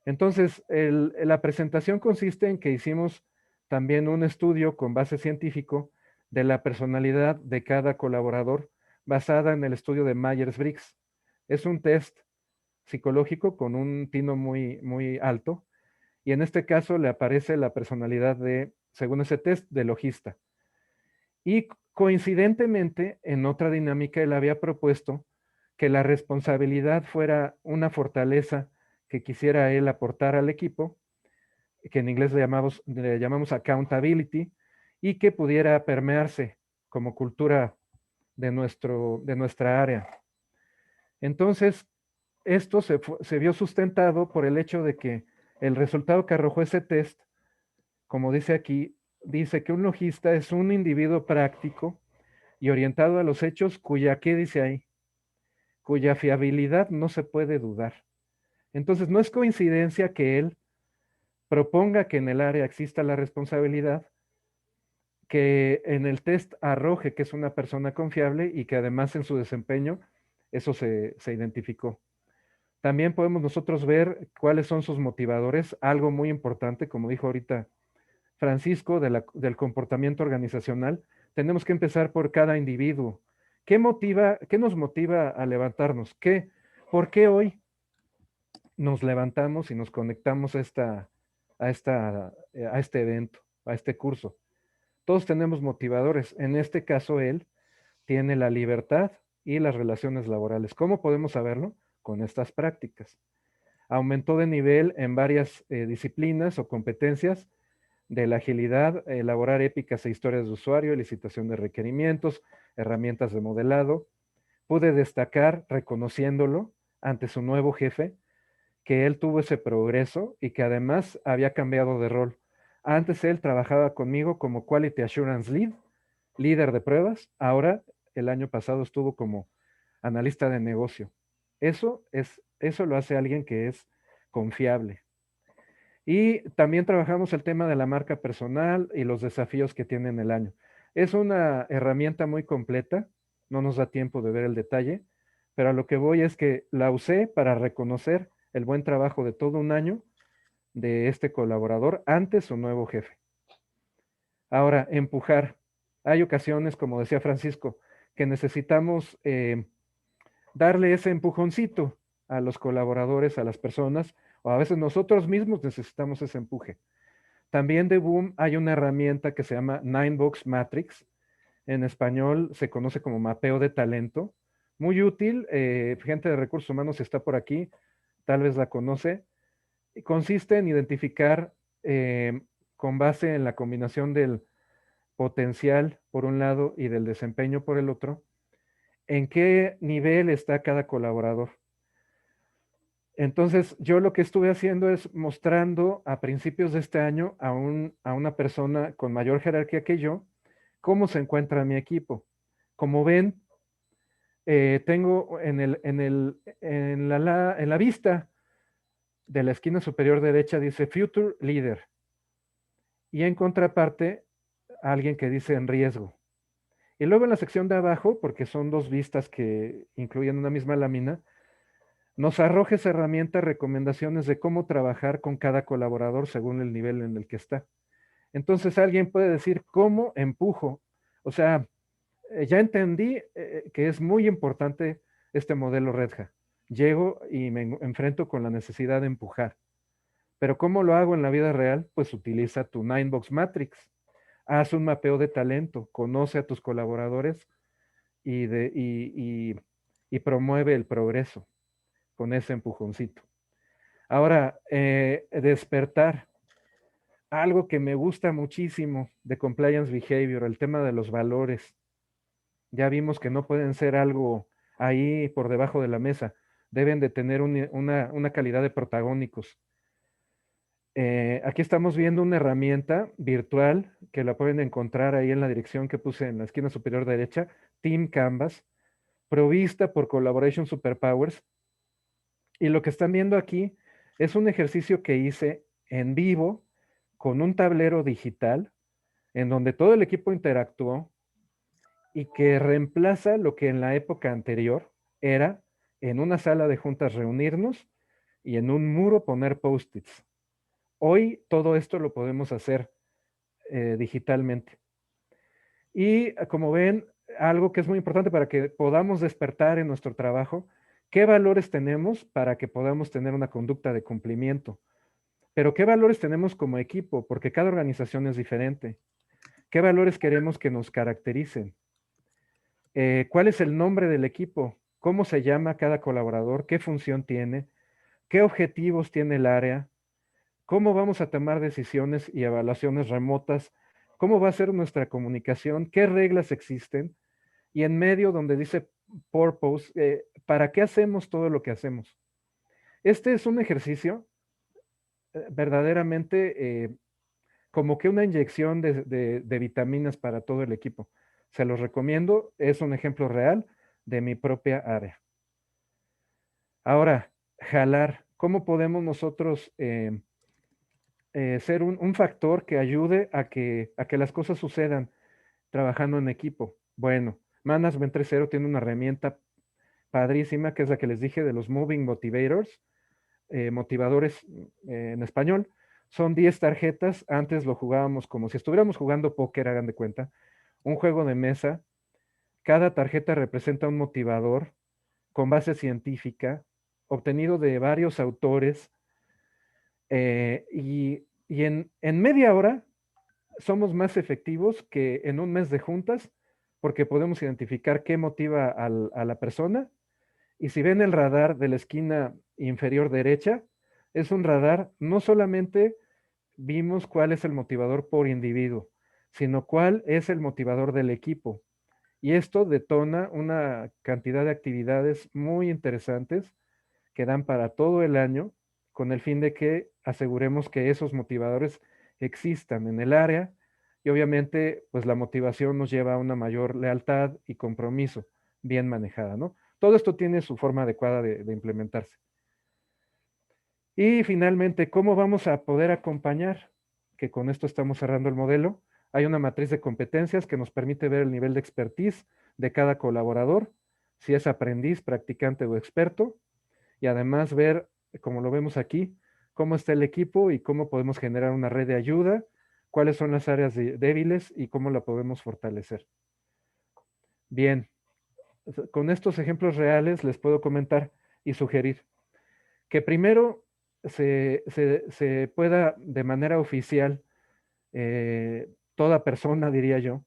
Entonces, la presentación consiste en que hicimos también un estudio con base científico de la personalidad de cada colaborador basada en el estudio de Myers-Briggs. Es un test psicológico con un tino muy, muy alto y en este caso le aparece la personalidad de, según ese test, de logista. Y coincidentemente, en otra dinámica, él había propuesto que la responsabilidad fuera una fortaleza que quisiera él aportar al equipo, que en inglés le llamamos accountability, y que pudiera permearse como cultura de nuestra área. Entonces, esto se vio sustentado por el hecho de que el resultado que arrojó ese test, como dice aquí, dice que un logista es un individuo práctico y orientado a los hechos ¿qué dice ahí? Cuya fiabilidad no se puede dudar. Entonces, no es coincidencia que él proponga que en el área exista la responsabilidad, que en el test arroje que es una persona confiable y que además en su desempeño eso se identificó. También podemos nosotros ver cuáles son sus motivadores, algo muy importante, como dijo ahorita Francisco, del comportamiento organizacional. Tenemos que empezar por cada individuo. ¿Qué nos motiva a levantarnos? ¿Por qué hoy nos levantamos y nos conectamos a este evento, a este curso? Todos tenemos motivadores. En este caso, él tiene la libertad y las relaciones laborales. ¿Cómo podemos saberlo? Con estas prácticas. Aumentó de nivel en varias disciplinas o competencias de la agilidad, elaborar épicas e historias de usuario, licitación de requerimientos, herramientas de modelado. Pude destacar, reconociéndolo ante su nuevo jefe, que él tuvo ese progreso y que además había cambiado de rol. Antes él trabajaba conmigo como Quality Assurance Lead, líder de pruebas. Ahora, el año pasado estuvo como analista de negocio. Eso lo hace alguien que es confiable. Y también trabajamos el tema de la marca personal y los desafíos que tiene en el año. Es una herramienta muy completa, no nos da tiempo de ver el detalle, pero a lo que voy es que la usé para reconocer el buen trabajo de todo un año de este colaborador ante su nuevo jefe. Ahora, empujar. Hay ocasiones, como decía Francisco, que necesitamos darle ese empujoncito a los colaboradores, a las personas, o a veces nosotros mismos necesitamos ese empuje. También de Boom hay una herramienta que se llama Ninebox Matrix. En español se conoce como mapeo de talento. Muy útil. Gente de recursos humanos está por aquí, tal vez la conoce. Consiste en identificar con base en la combinación del potencial por un lado y del desempeño por el otro, en qué nivel está cada colaborador. Entonces, yo lo que estuve haciendo es mostrando a principios de este año a una persona con mayor jerarquía que yo, cómo se encuentra mi equipo. Como ven, tengo en la vista de la esquina superior derecha dice Future Leader. Y en contraparte, alguien que dice en riesgo. Y luego en la sección de abajo, porque son dos vistas que incluyen una misma lámina, nos arroja esa herramienta recomendaciones de cómo trabajar con cada colaborador según el nivel en el que está. Entonces alguien puede decir, ¿cómo empujo? O sea, ya entendí que es muy importante este modelo Red Hat. Llego y me enfrento con la necesidad de empujar. Pero ¿cómo lo hago en la vida real? Pues utiliza tu Ninebox Matrix. Haz un mapeo de talento, conoce a tus colaboradores y promueve el progreso con ese empujoncito. Ahora, despertar. Algo que me gusta muchísimo de Compliance Behavior, el tema de los valores Ya vimos que no pueden ser algo ahí por debajo de la mesa. Deben de tener una calidad de protagónicos. Aquí estamos viendo una herramienta virtual que la pueden encontrar ahí en la dirección que puse en la esquina superior derecha, Team Canvas, provista por Collaboration Superpowers. Y lo que están viendo aquí es un ejercicio que hice en vivo con un tablero digital en donde todo el equipo interactuó y que reemplaza lo que en la época anterior era en una sala de juntas reunirnos y en un muro poner post-its. Hoy todo esto lo podemos hacer digitalmente. Y como ven, algo que es muy importante para que podamos despertar en nuestro trabajo, ¿qué valores tenemos para que podamos tener una conducta de cumplimiento? Pero ¿qué valores tenemos como equipo? Porque cada organización es diferente. ¿Qué valores queremos que nos caractericen? ¿Cuál es el nombre del equipo? ¿Cómo se llama cada colaborador? ¿Qué función tiene? ¿Qué objetivos tiene el área? ¿Cómo vamos a tomar decisiones y evaluaciones remotas? ¿Cómo va a ser nuestra comunicación? ¿Qué reglas existen? Y en medio donde dice purpose, ¿para qué hacemos todo lo que hacemos? Este es un ejercicio verdaderamente como que una inyección de vitaminas para todo el equipo. Se los recomiendo, es un ejemplo real de mi propia área. Ahora, jalar. ¿Cómo podemos nosotros ser un factor que ayude a que las cosas sucedan trabajando en equipo? Bueno, Management 3.0 tiene una herramienta padrísima que es la que les dije de los Moving Motivators, motivadores en español. Son 10 tarjetas. Antes lo jugábamos como si estuviéramos jugando póker, hagan de cuenta. Un juego de mesa. Cada tarjeta representa un motivador con base científica, obtenido de varios autores. Y en media hora somos más efectivos que en un mes de juntas porque podemos identificar qué motiva a la persona. Y si ven el radar de la esquina inferior derecha, es un radar, no solamente vimos cuál es el motivador por individuo, sino cuál es el motivador del equipo. Y esto detona una cantidad de actividades muy interesantes que dan para todo el año, con el fin de que aseguremos que esos motivadores existan en el área y obviamente pues la motivación nos lleva a una mayor lealtad y compromiso bien manejada, ¿no? Todo esto tiene su forma adecuada de implementarse. Y finalmente, ¿cómo vamos a poder acompañar? Que con esto estamos cerrando el modelo. Hay una matriz de competencias que nos permite ver el nivel de expertise de cada colaborador, si es aprendiz, practicante o experto, y además ver, como lo vemos aquí, cómo está el equipo y cómo podemos generar una red de ayuda, cuáles son las áreas débiles y cómo la podemos fortalecer. Bien, con estos ejemplos reales les puedo comentar y sugerir que primero se pueda de manera oficial, toda persona, diría yo,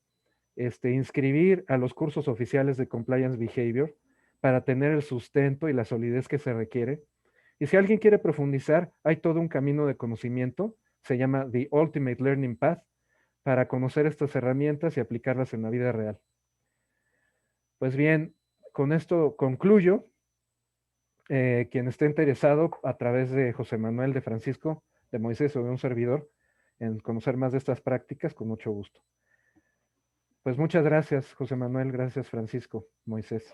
inscribir a los cursos oficiales de Compliance Behavior para tener el sustento y la solidez que se requiere. Y si alguien quiere profundizar, hay todo un camino de conocimiento, se llama The Ultimate Learning Path, para conocer estas herramientas y aplicarlas en la vida real. Pues bien, con esto concluyo. Quien esté interesado a través de José Manuel, de Francisco, de Moisés o de un servidor, en conocer más de estas prácticas, con mucho gusto. Pues muchas gracias, José Manuel, gracias, Francisco, Moisés.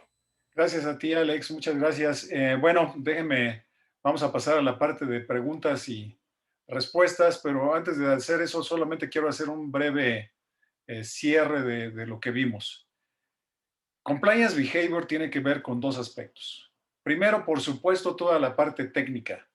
Gracias a ti, Alex, muchas gracias. Bueno, déjenme, vamos a pasar a la parte de preguntas y respuestas, pero antes de hacer eso, solamente quiero hacer un breve cierre de lo que vimos. Compliance Behavior tiene que ver con dos aspectos. Primero, por supuesto, toda la parte técnica,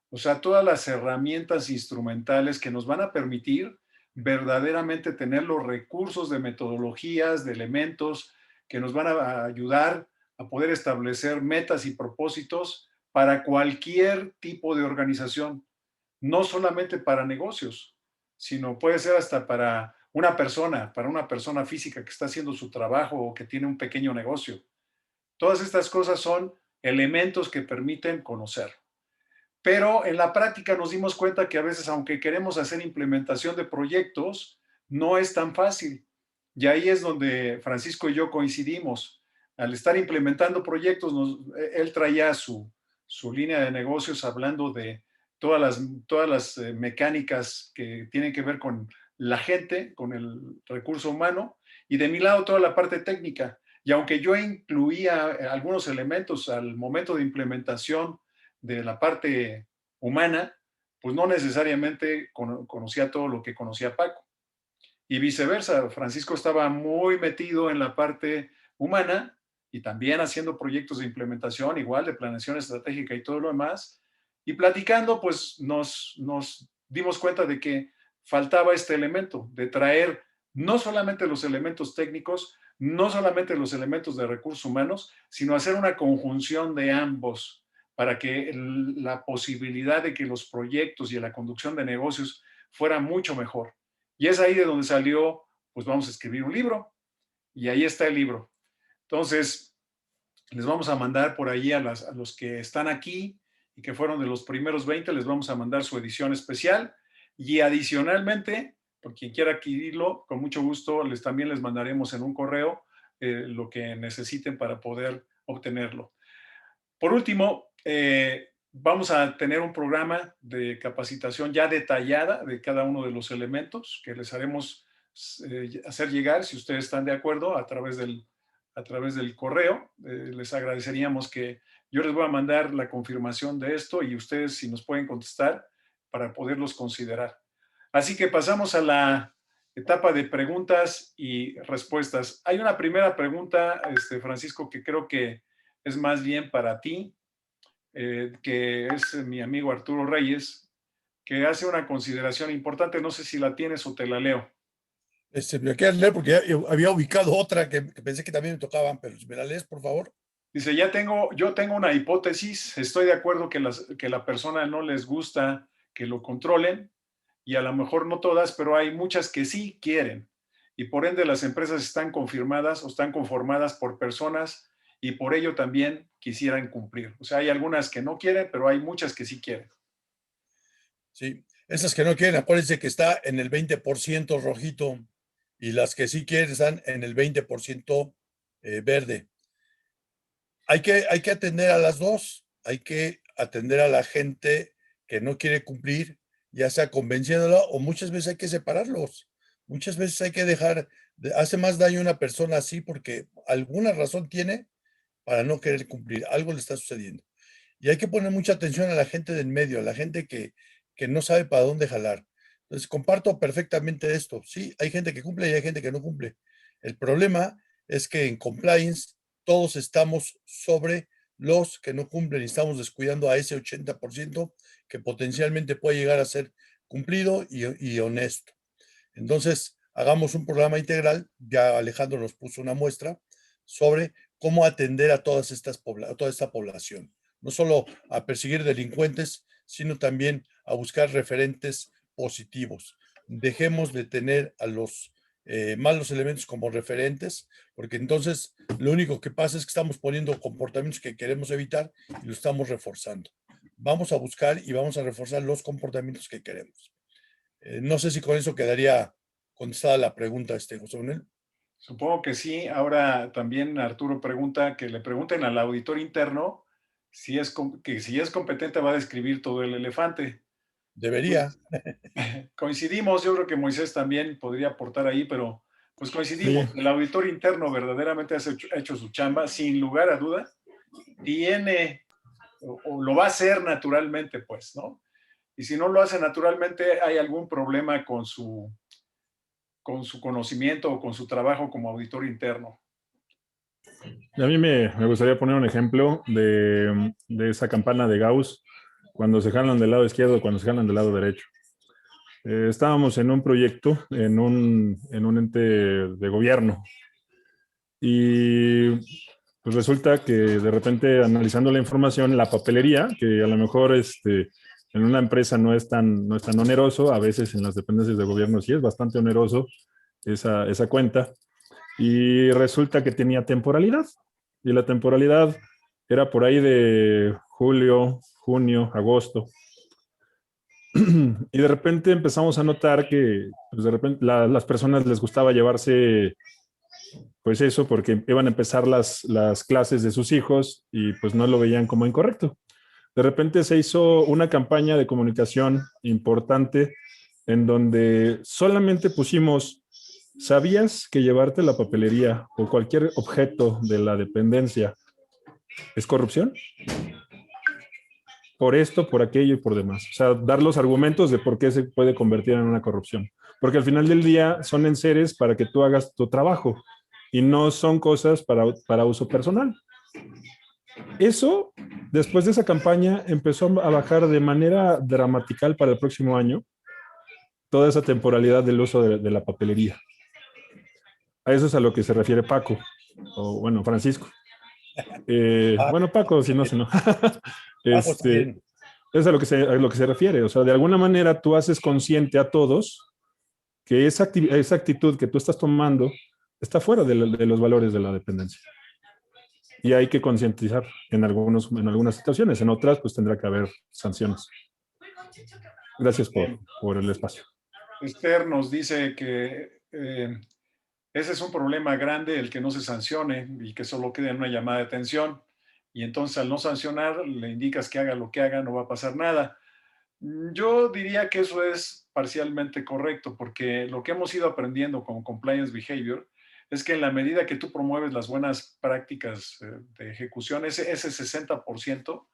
o sea, todas las herramientas instrumentales que nos van a permitir verdaderamente tener los recursos de metodologías, de elementos que nos van a ayudar a poder establecer metas y propósitos para cualquier tipo de organización, no solamente para negocios, sino puede ser hasta para una persona física que está haciendo su trabajo o que tiene un pequeño negocio. Todas estas cosas son elementos que permiten conocer. Pero en la práctica nos dimos cuenta que a veces, aunque queremos hacer implementación de proyectos, no es tan fácil. Y ahí es donde Francisco y yo coincidimos. Al estar implementando proyectos, él traía su línea de negocios hablando de todas las mecánicas que tienen que ver con la gente, con el recurso humano, y de mi lado toda la parte técnica. Y aunque yo incluía algunos elementos al momento de implementación de la parte humana, pues no necesariamente conocía todo lo que conocía Paco. Y viceversa, Francisco estaba muy metido en la parte humana y también haciendo proyectos de implementación, igual de planeación estratégica y todo lo demás. Y platicando, pues nos dimos cuenta de que faltaba este elemento, de traer no solamente los elementos técnicos, no solamente los elementos de recursos humanos, sino hacer una conjunción de ambos para que la posibilidad de que los proyectos y la conducción de negocios fuera mucho mejor. Y es ahí de donde salió, pues vamos a escribir un libro. Y ahí está el libro. Entonces, les vamos a mandar por ahí a los que están aquí y que fueron de los primeros 20, les vamos a mandar su edición especial. Y adicionalmente, por quien quiera adquirirlo, con mucho gusto, también les mandaremos en un correo lo que necesiten para poder obtenerlo. Por último, vamos a tener un programa de capacitación ya detallada de cada uno de los elementos que les haremos hacer llegar, si ustedes están de acuerdo, a través del correo. Les agradeceríamos que yo les voy a mandar la confirmación de esto y ustedes si nos pueden contestar para poderlos considerar. Así que pasamos a la etapa de preguntas y respuestas. Hay una primera pregunta, Francisco, que creo que es más bien para ti, que es mi amigo Arturo Reyes, que hace una consideración importante. No sé si la tienes o te la leo. Me quieres leer porque yo había ubicado otra que pensé que también me tocaban, pero si me la lees, por favor. Dice, yo tengo una hipótesis, estoy de acuerdo que la persona no les gusta que lo controlen, y a lo mejor no todas, pero hay muchas que sí quieren. Y por ende las empresas están confirmadas o están conformadas por personas y por ello también quisieran cumplir. O sea, hay algunas que no quieren, pero hay muchas que sí quieren. Sí, esas que no quieren, acuérdense que está en el 20% rojito y las que sí quieren están en el 20% verde. Hay que atender a las dos, hay que atender a la gente que no quiere cumplir, ya sea convenciéndola o muchas veces hay que separarlos. Muchas veces hay que hace más daño a una persona así porque alguna razón tiene para no querer cumplir, algo le está sucediendo. Y hay que poner mucha atención a la gente del medio, a la gente que no sabe para dónde jalar. Entonces, comparto perfectamente esto. Sí, hay gente que cumple y hay gente que no cumple. El problema es que en compliance todos estamos sobre los que no cumplen y estamos descuidando a ese 80% que potencialmente puede llegar a ser cumplido y honesto. Entonces, hagamos un programa integral. Ya Alejandro nos puso una muestra sobre cómo atender a toda esta población. No solo a perseguir delincuentes, sino también a buscar referentes positivos. Dejemos de tener a los malos elementos como referentes, porque entonces lo único que pasa es que estamos poniendo comportamientos que queremos evitar y lo estamos reforzando. Vamos a buscar y vamos a reforzar los comportamientos que queremos. No sé si con eso quedaría contestada la pregunta, José Manuel. Supongo que sí. Ahora también Arturo pregunta que le pregunten al auditor interno si es competente va a describir todo el elefante. Debería. Coincidimos, yo creo que Moisés también podría aportar ahí, pero pues coincidimos. Sí. El auditor interno verdaderamente ha hecho su chamba, sin lugar a duda, tiene o lo va a hacer naturalmente, pues, ¿no? Y si no lo hace naturalmente, hay algún problema con su conocimiento o con su trabajo como auditor interno. A mí me gustaría poner un ejemplo de esa campana de Gauss, cuando se jalan del lado izquierdo, cuando se jalan del lado derecho. Estábamos en un proyecto, en un ente de gobierno, y pues resulta que de repente analizando la información, la papelería, que a lo mejor en una empresa no es tan oneroso, a veces en las dependencias de gobierno sí es bastante oneroso esa cuenta, y resulta que tenía temporalidad, y la temporalidad era por ahí de julio, junio, agosto. Y de repente empezamos a notar que pues de repente las personas les gustaba llevarse pues eso porque iban a empezar las clases de sus hijos y pues no lo veían como incorrecto. De repente se hizo una campaña de comunicación importante en donde solamente pusimos, ¿sabías que llevarte la papelería o cualquier objeto de la dependencia es corrupción? Por esto, por aquello y por demás. O sea, dar los argumentos de por qué se puede convertir en una corrupción. Porque al final del día son enseres para que tú hagas tu trabajo y no son cosas para uso personal. Eso, después de esa campaña, empezó a bajar de manera dramatical para el próximo año toda esa temporalidad del uso de la papelería. A eso es a lo que se refiere Paco, o bueno, Francisco. Bueno, Paco, si no, si no. Paco también. Es a lo que se refiere. O sea, de alguna manera tú haces consciente a todos que esa actitud que tú estás tomando está fuera de los valores de la dependencia. Y hay que concientizar en algunas situaciones. En otras, pues tendrá que haber sanciones. Gracias por el espacio. Esther nos dice que ese es un problema grande, el que no se sancione y que solo quede en una llamada de atención. Y entonces al no sancionar, le indicas que haga lo que haga, no va a pasar nada. Yo diría que eso es parcialmente correcto, porque lo que hemos ido aprendiendo con compliance behavior es que en la medida que tú promueves las buenas prácticas de ejecución, ese 60%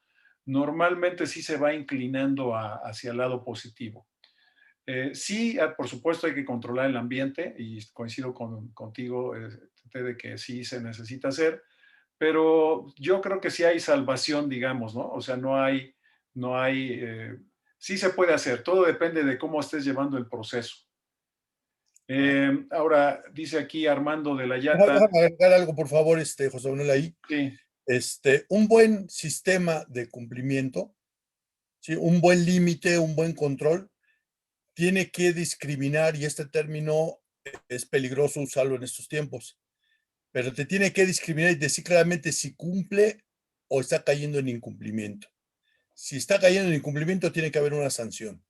normalmente sí se va inclinando hacia el lado positivo. Sí, por supuesto hay que controlar el ambiente y coincido contigo de que sí se necesita hacer, pero yo creo que sí hay salvación, digamos, ¿no? O sea, sí se puede hacer, todo depende de cómo estés llevando el proceso. Ahora, dice aquí Armando de la Llata. Déjame agregar algo, por favor, José Manuel, ahí. Sí. Un buen sistema de cumplimiento, ¿sí? Un buen límite, un buen control, tiene que discriminar, y este término es peligroso usarlo en estos tiempos, pero te tiene que discriminar y decir claramente si cumple o está cayendo en incumplimiento. Si está cayendo en incumplimiento, tiene que haber una sanción.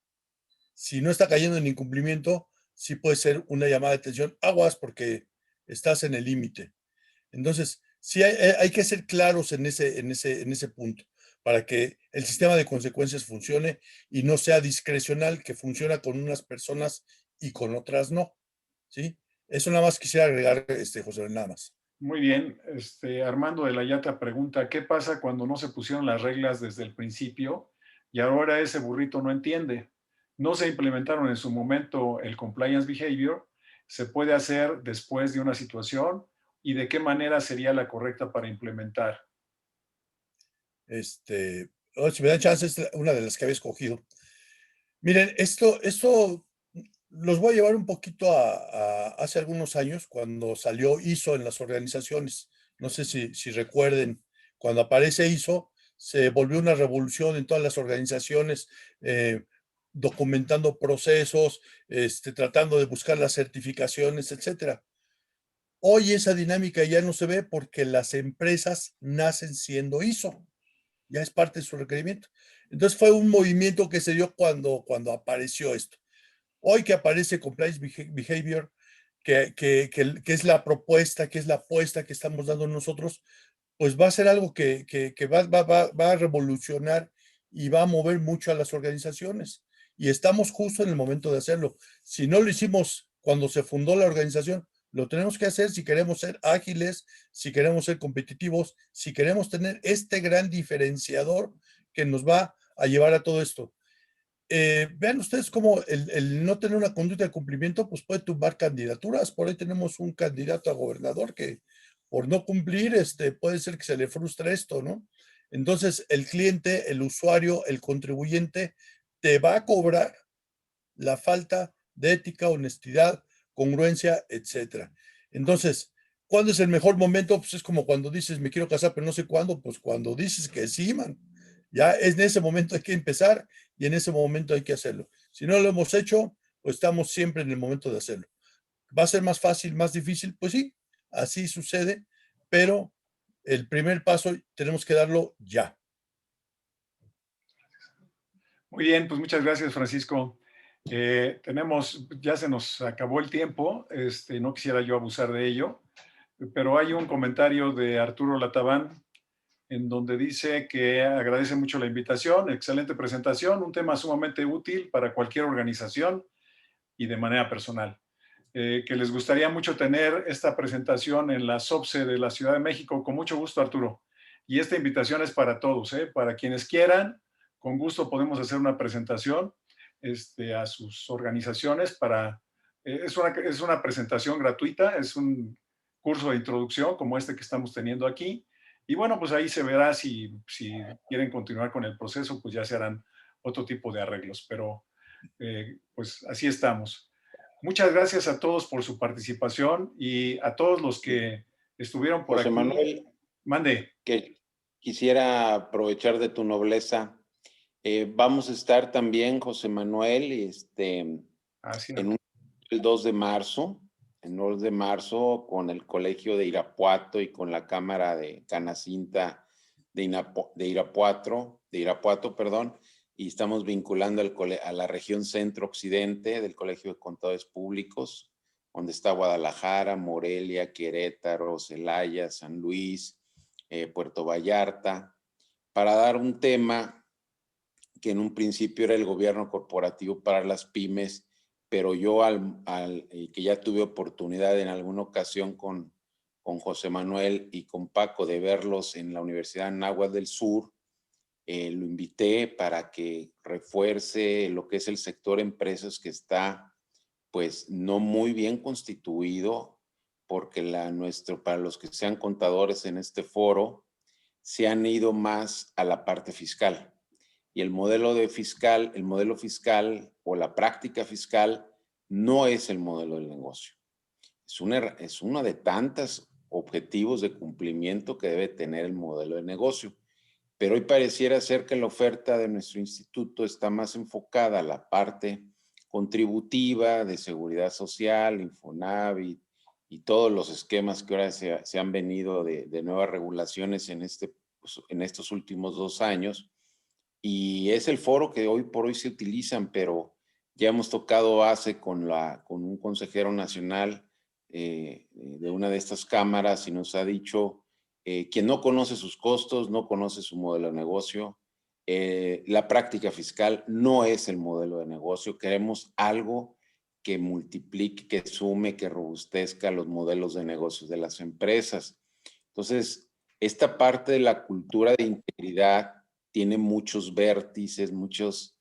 Si no está cayendo en incumplimiento, sí puede ser una llamada de atención, aguas porque estás en el límite. Entonces, sí hay que ser claros en ese punto para que el sistema de consecuencias funcione y no sea discrecional, que funciona con unas personas y con otras no. ¿Sí? Eso nada más quisiera agregar, José, nada más. Muy bien. Armando de la Llata pregunta, ¿qué pasa cuando no se pusieron las reglas desde el principio y ahora ese burrito no entiende? No se implementaron en su momento el compliance behavior. ¿Se puede hacer después de una situación? ¿Y de qué manera sería la correcta para implementar? Si me dan chance, es una de las que había escogido. Miren, esto los voy a llevar un poquito a hace algunos años, cuando salió ISO en las organizaciones. No sé si recuerden, cuando aparece ISO, se volvió una revolución en todas las organizaciones, documentando procesos, tratando de buscar las certificaciones, etcétera. Hoy esa dinámica ya no se ve porque las empresas nacen siendo ISO, ya es parte de su requerimiento. Entonces fue un movimiento que se dio cuando apareció esto. Hoy que aparece Compliance Behavior, que es la propuesta, que es la apuesta que estamos dando nosotros, pues va a ser algo que va a revolucionar y va a mover mucho a las organizaciones. Y estamos justo en el momento de hacerlo. Si no lo hicimos cuando se fundó la organización, lo tenemos que hacer si queremos ser ágiles, si queremos ser competitivos, si queremos tener este gran diferenciador que nos va a llevar a todo esto. Vean ustedes cómo el no tener una conducta de cumplimiento pues puede tumbar candidaturas. Por ahí tenemos un candidato a gobernador que por no cumplir puede ser que se le frustre esto, ¿no? Entonces el cliente, el usuario, el contribuyente te va a cobrar la falta de ética, honestidad, congruencia, etcétera. Entonces, ¿cuándo es el mejor momento? Pues es como cuando dices me quiero casar pero no sé cuándo, pues cuando dices que sí, man. Ya en ese momento hay que empezar y en ese momento hay que hacerlo. Si no lo hemos hecho, pues estamos siempre en el momento de hacerlo. ¿Va a ser más fácil, más difícil? Pues sí, así sucede, pero el primer paso tenemos que darlo ya. Muy bien, pues muchas gracias, Francisco. Ya se nos acabó el tiempo, no quisiera yo abusar de ello, pero hay un comentario de Arturo Lataván en donde dice que agradece mucho la invitación, excelente presentación, un tema sumamente útil para cualquier organización y de manera personal. Que les gustaría mucho tener esta presentación en la SOPSE de la Ciudad de México. Con mucho gusto, Arturo. Y esta invitación es para todos, para quienes quieran, con gusto podemos hacer una presentación a sus organizaciones es una presentación gratuita, es un curso de introducción como este que estamos teniendo aquí. Y bueno, pues ahí se verá si quieren continuar con el proceso, pues ya se harán otro tipo de arreglos. Pero pues así estamos. Muchas gracias a todos por su participación y a todos los que estuvieron por José aquí. Manuel, Mande. que quisiera aprovechar de tu nobleza. Vamos a estar también, José Manuel, el 2 de marzo, con el Colegio de Irapuato y con la Cámara de Canacinta de Irapuato, y estamos vinculando a la región centro-occidente del Colegio de Contadores Públicos, donde está Guadalajara, Morelia, Querétaro, Celaya, San Luis, Puerto Vallarta, para dar un tema que en un principio era el gobierno corporativo para las pymes, pero yo que ya tuve oportunidad en alguna ocasión con José Manuel y con Paco de verlos en la Universidad Anáhuac del Sur, lo invité para que refuerce lo que es el sector empresas, que está pues no muy bien constituido, porque para los que sean contadores en este foro, se han ido más a la parte fiscal. Y el modelo fiscal o la práctica fiscal no es el modelo del negocio. Es uno de tantos objetivos de cumplimiento que debe tener el modelo de negocio. Pero hoy pareciera ser que la oferta de nuestro instituto está más enfocada a la parte contributiva de seguridad social, Infonavit y todos los esquemas que ahora se han venido de nuevas regulaciones en estos últimos 2 años. Y es el foro que hoy por hoy se utilizan, pero ya hemos tocado base con un consejero nacional de una de estas cámaras y nos ha dicho quien no conoce sus costos, no conoce su modelo de negocio. La práctica fiscal no es el modelo de negocio. Queremos algo que multiplique, que sume, que robustezca los modelos de negocios de las empresas. Entonces, esta parte de la cultura de integridad tiene muchos vértices, muchos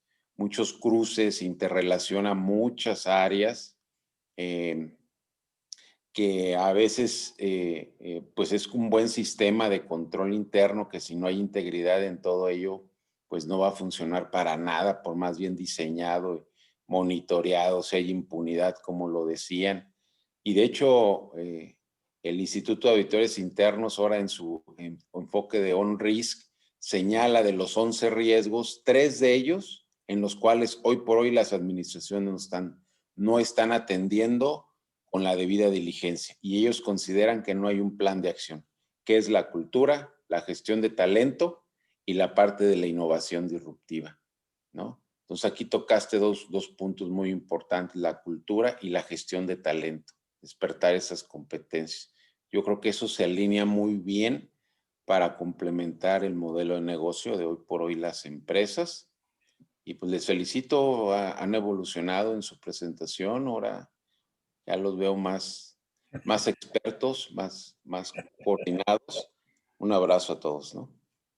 cruces, interrelaciona muchas áreas, que a veces pues es un buen sistema de control interno, que si no hay integridad en todo ello, pues no va a funcionar para nada, por más bien diseñado, monitoreado, si hay impunidad, como lo decían. Y de hecho, el Instituto de Auditores Internos, ahora en su enfoque de on-risk, señala de los 11 riesgos, 3 de ellos en los cuales hoy por hoy las administraciones no están atendiendo con la debida diligencia, y ellos consideran que no hay un plan de acción, que es la cultura, la gestión de talento y la parte de la innovación disruptiva, ¿no? Entonces aquí tocaste dos puntos muy importantes, la cultura y la gestión de talento, despertar esas competencias. Yo creo que eso se alinea muy bien para complementar el modelo de negocio de hoy por hoy las empresas. Y pues les felicito, han evolucionado en su presentación, ahora ya los veo más expertos, más coordinados. Un abrazo a todos, ¿no?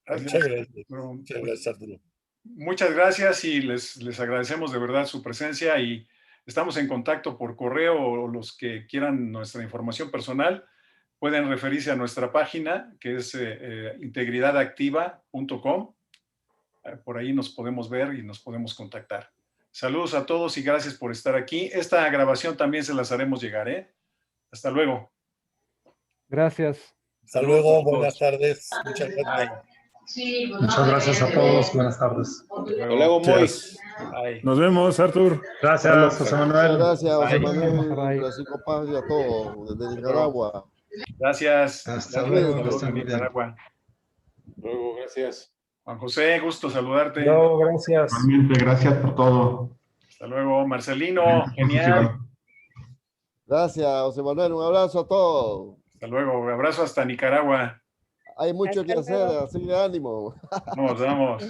Muchas gracias. Muchas gracias, Arturo. Muchas gracias y les agradecemos de verdad su presencia, y estamos en contacto por correo, o los que quieran nuestra información personal pueden referirse a nuestra página, que es integridadactiva.com. Por ahí nos podemos ver y nos podemos contactar. Saludos a todos y gracias por estar aquí. Esta grabación también se las haremos llegar, ¿eh? Hasta luego. Gracias. Hasta luego, buenas tardes. Muchas gracias. Muchas gracias a todos. Buenas tardes. Hasta luego, Moy. Nos vemos, Artur. Gracias, José Manuel. Gracias, José Bye. Manuel, Bye. Francisco Paz y a todos desde Nicaragua. Gracias. Hasta Gracias. luego, Saludos que estén en muy bien. Nicaragua. Luego, gracias. Juan José, gusto saludarte. No, gracias. Realmente, gracias por todo. Hasta luego. Marcelino, genial. Gracias, José Manuel. Un abrazo a todos. Hasta luego. Abrazo hasta Nicaragua. Hay mucho que hacer, así que ánimo. Nos vamos.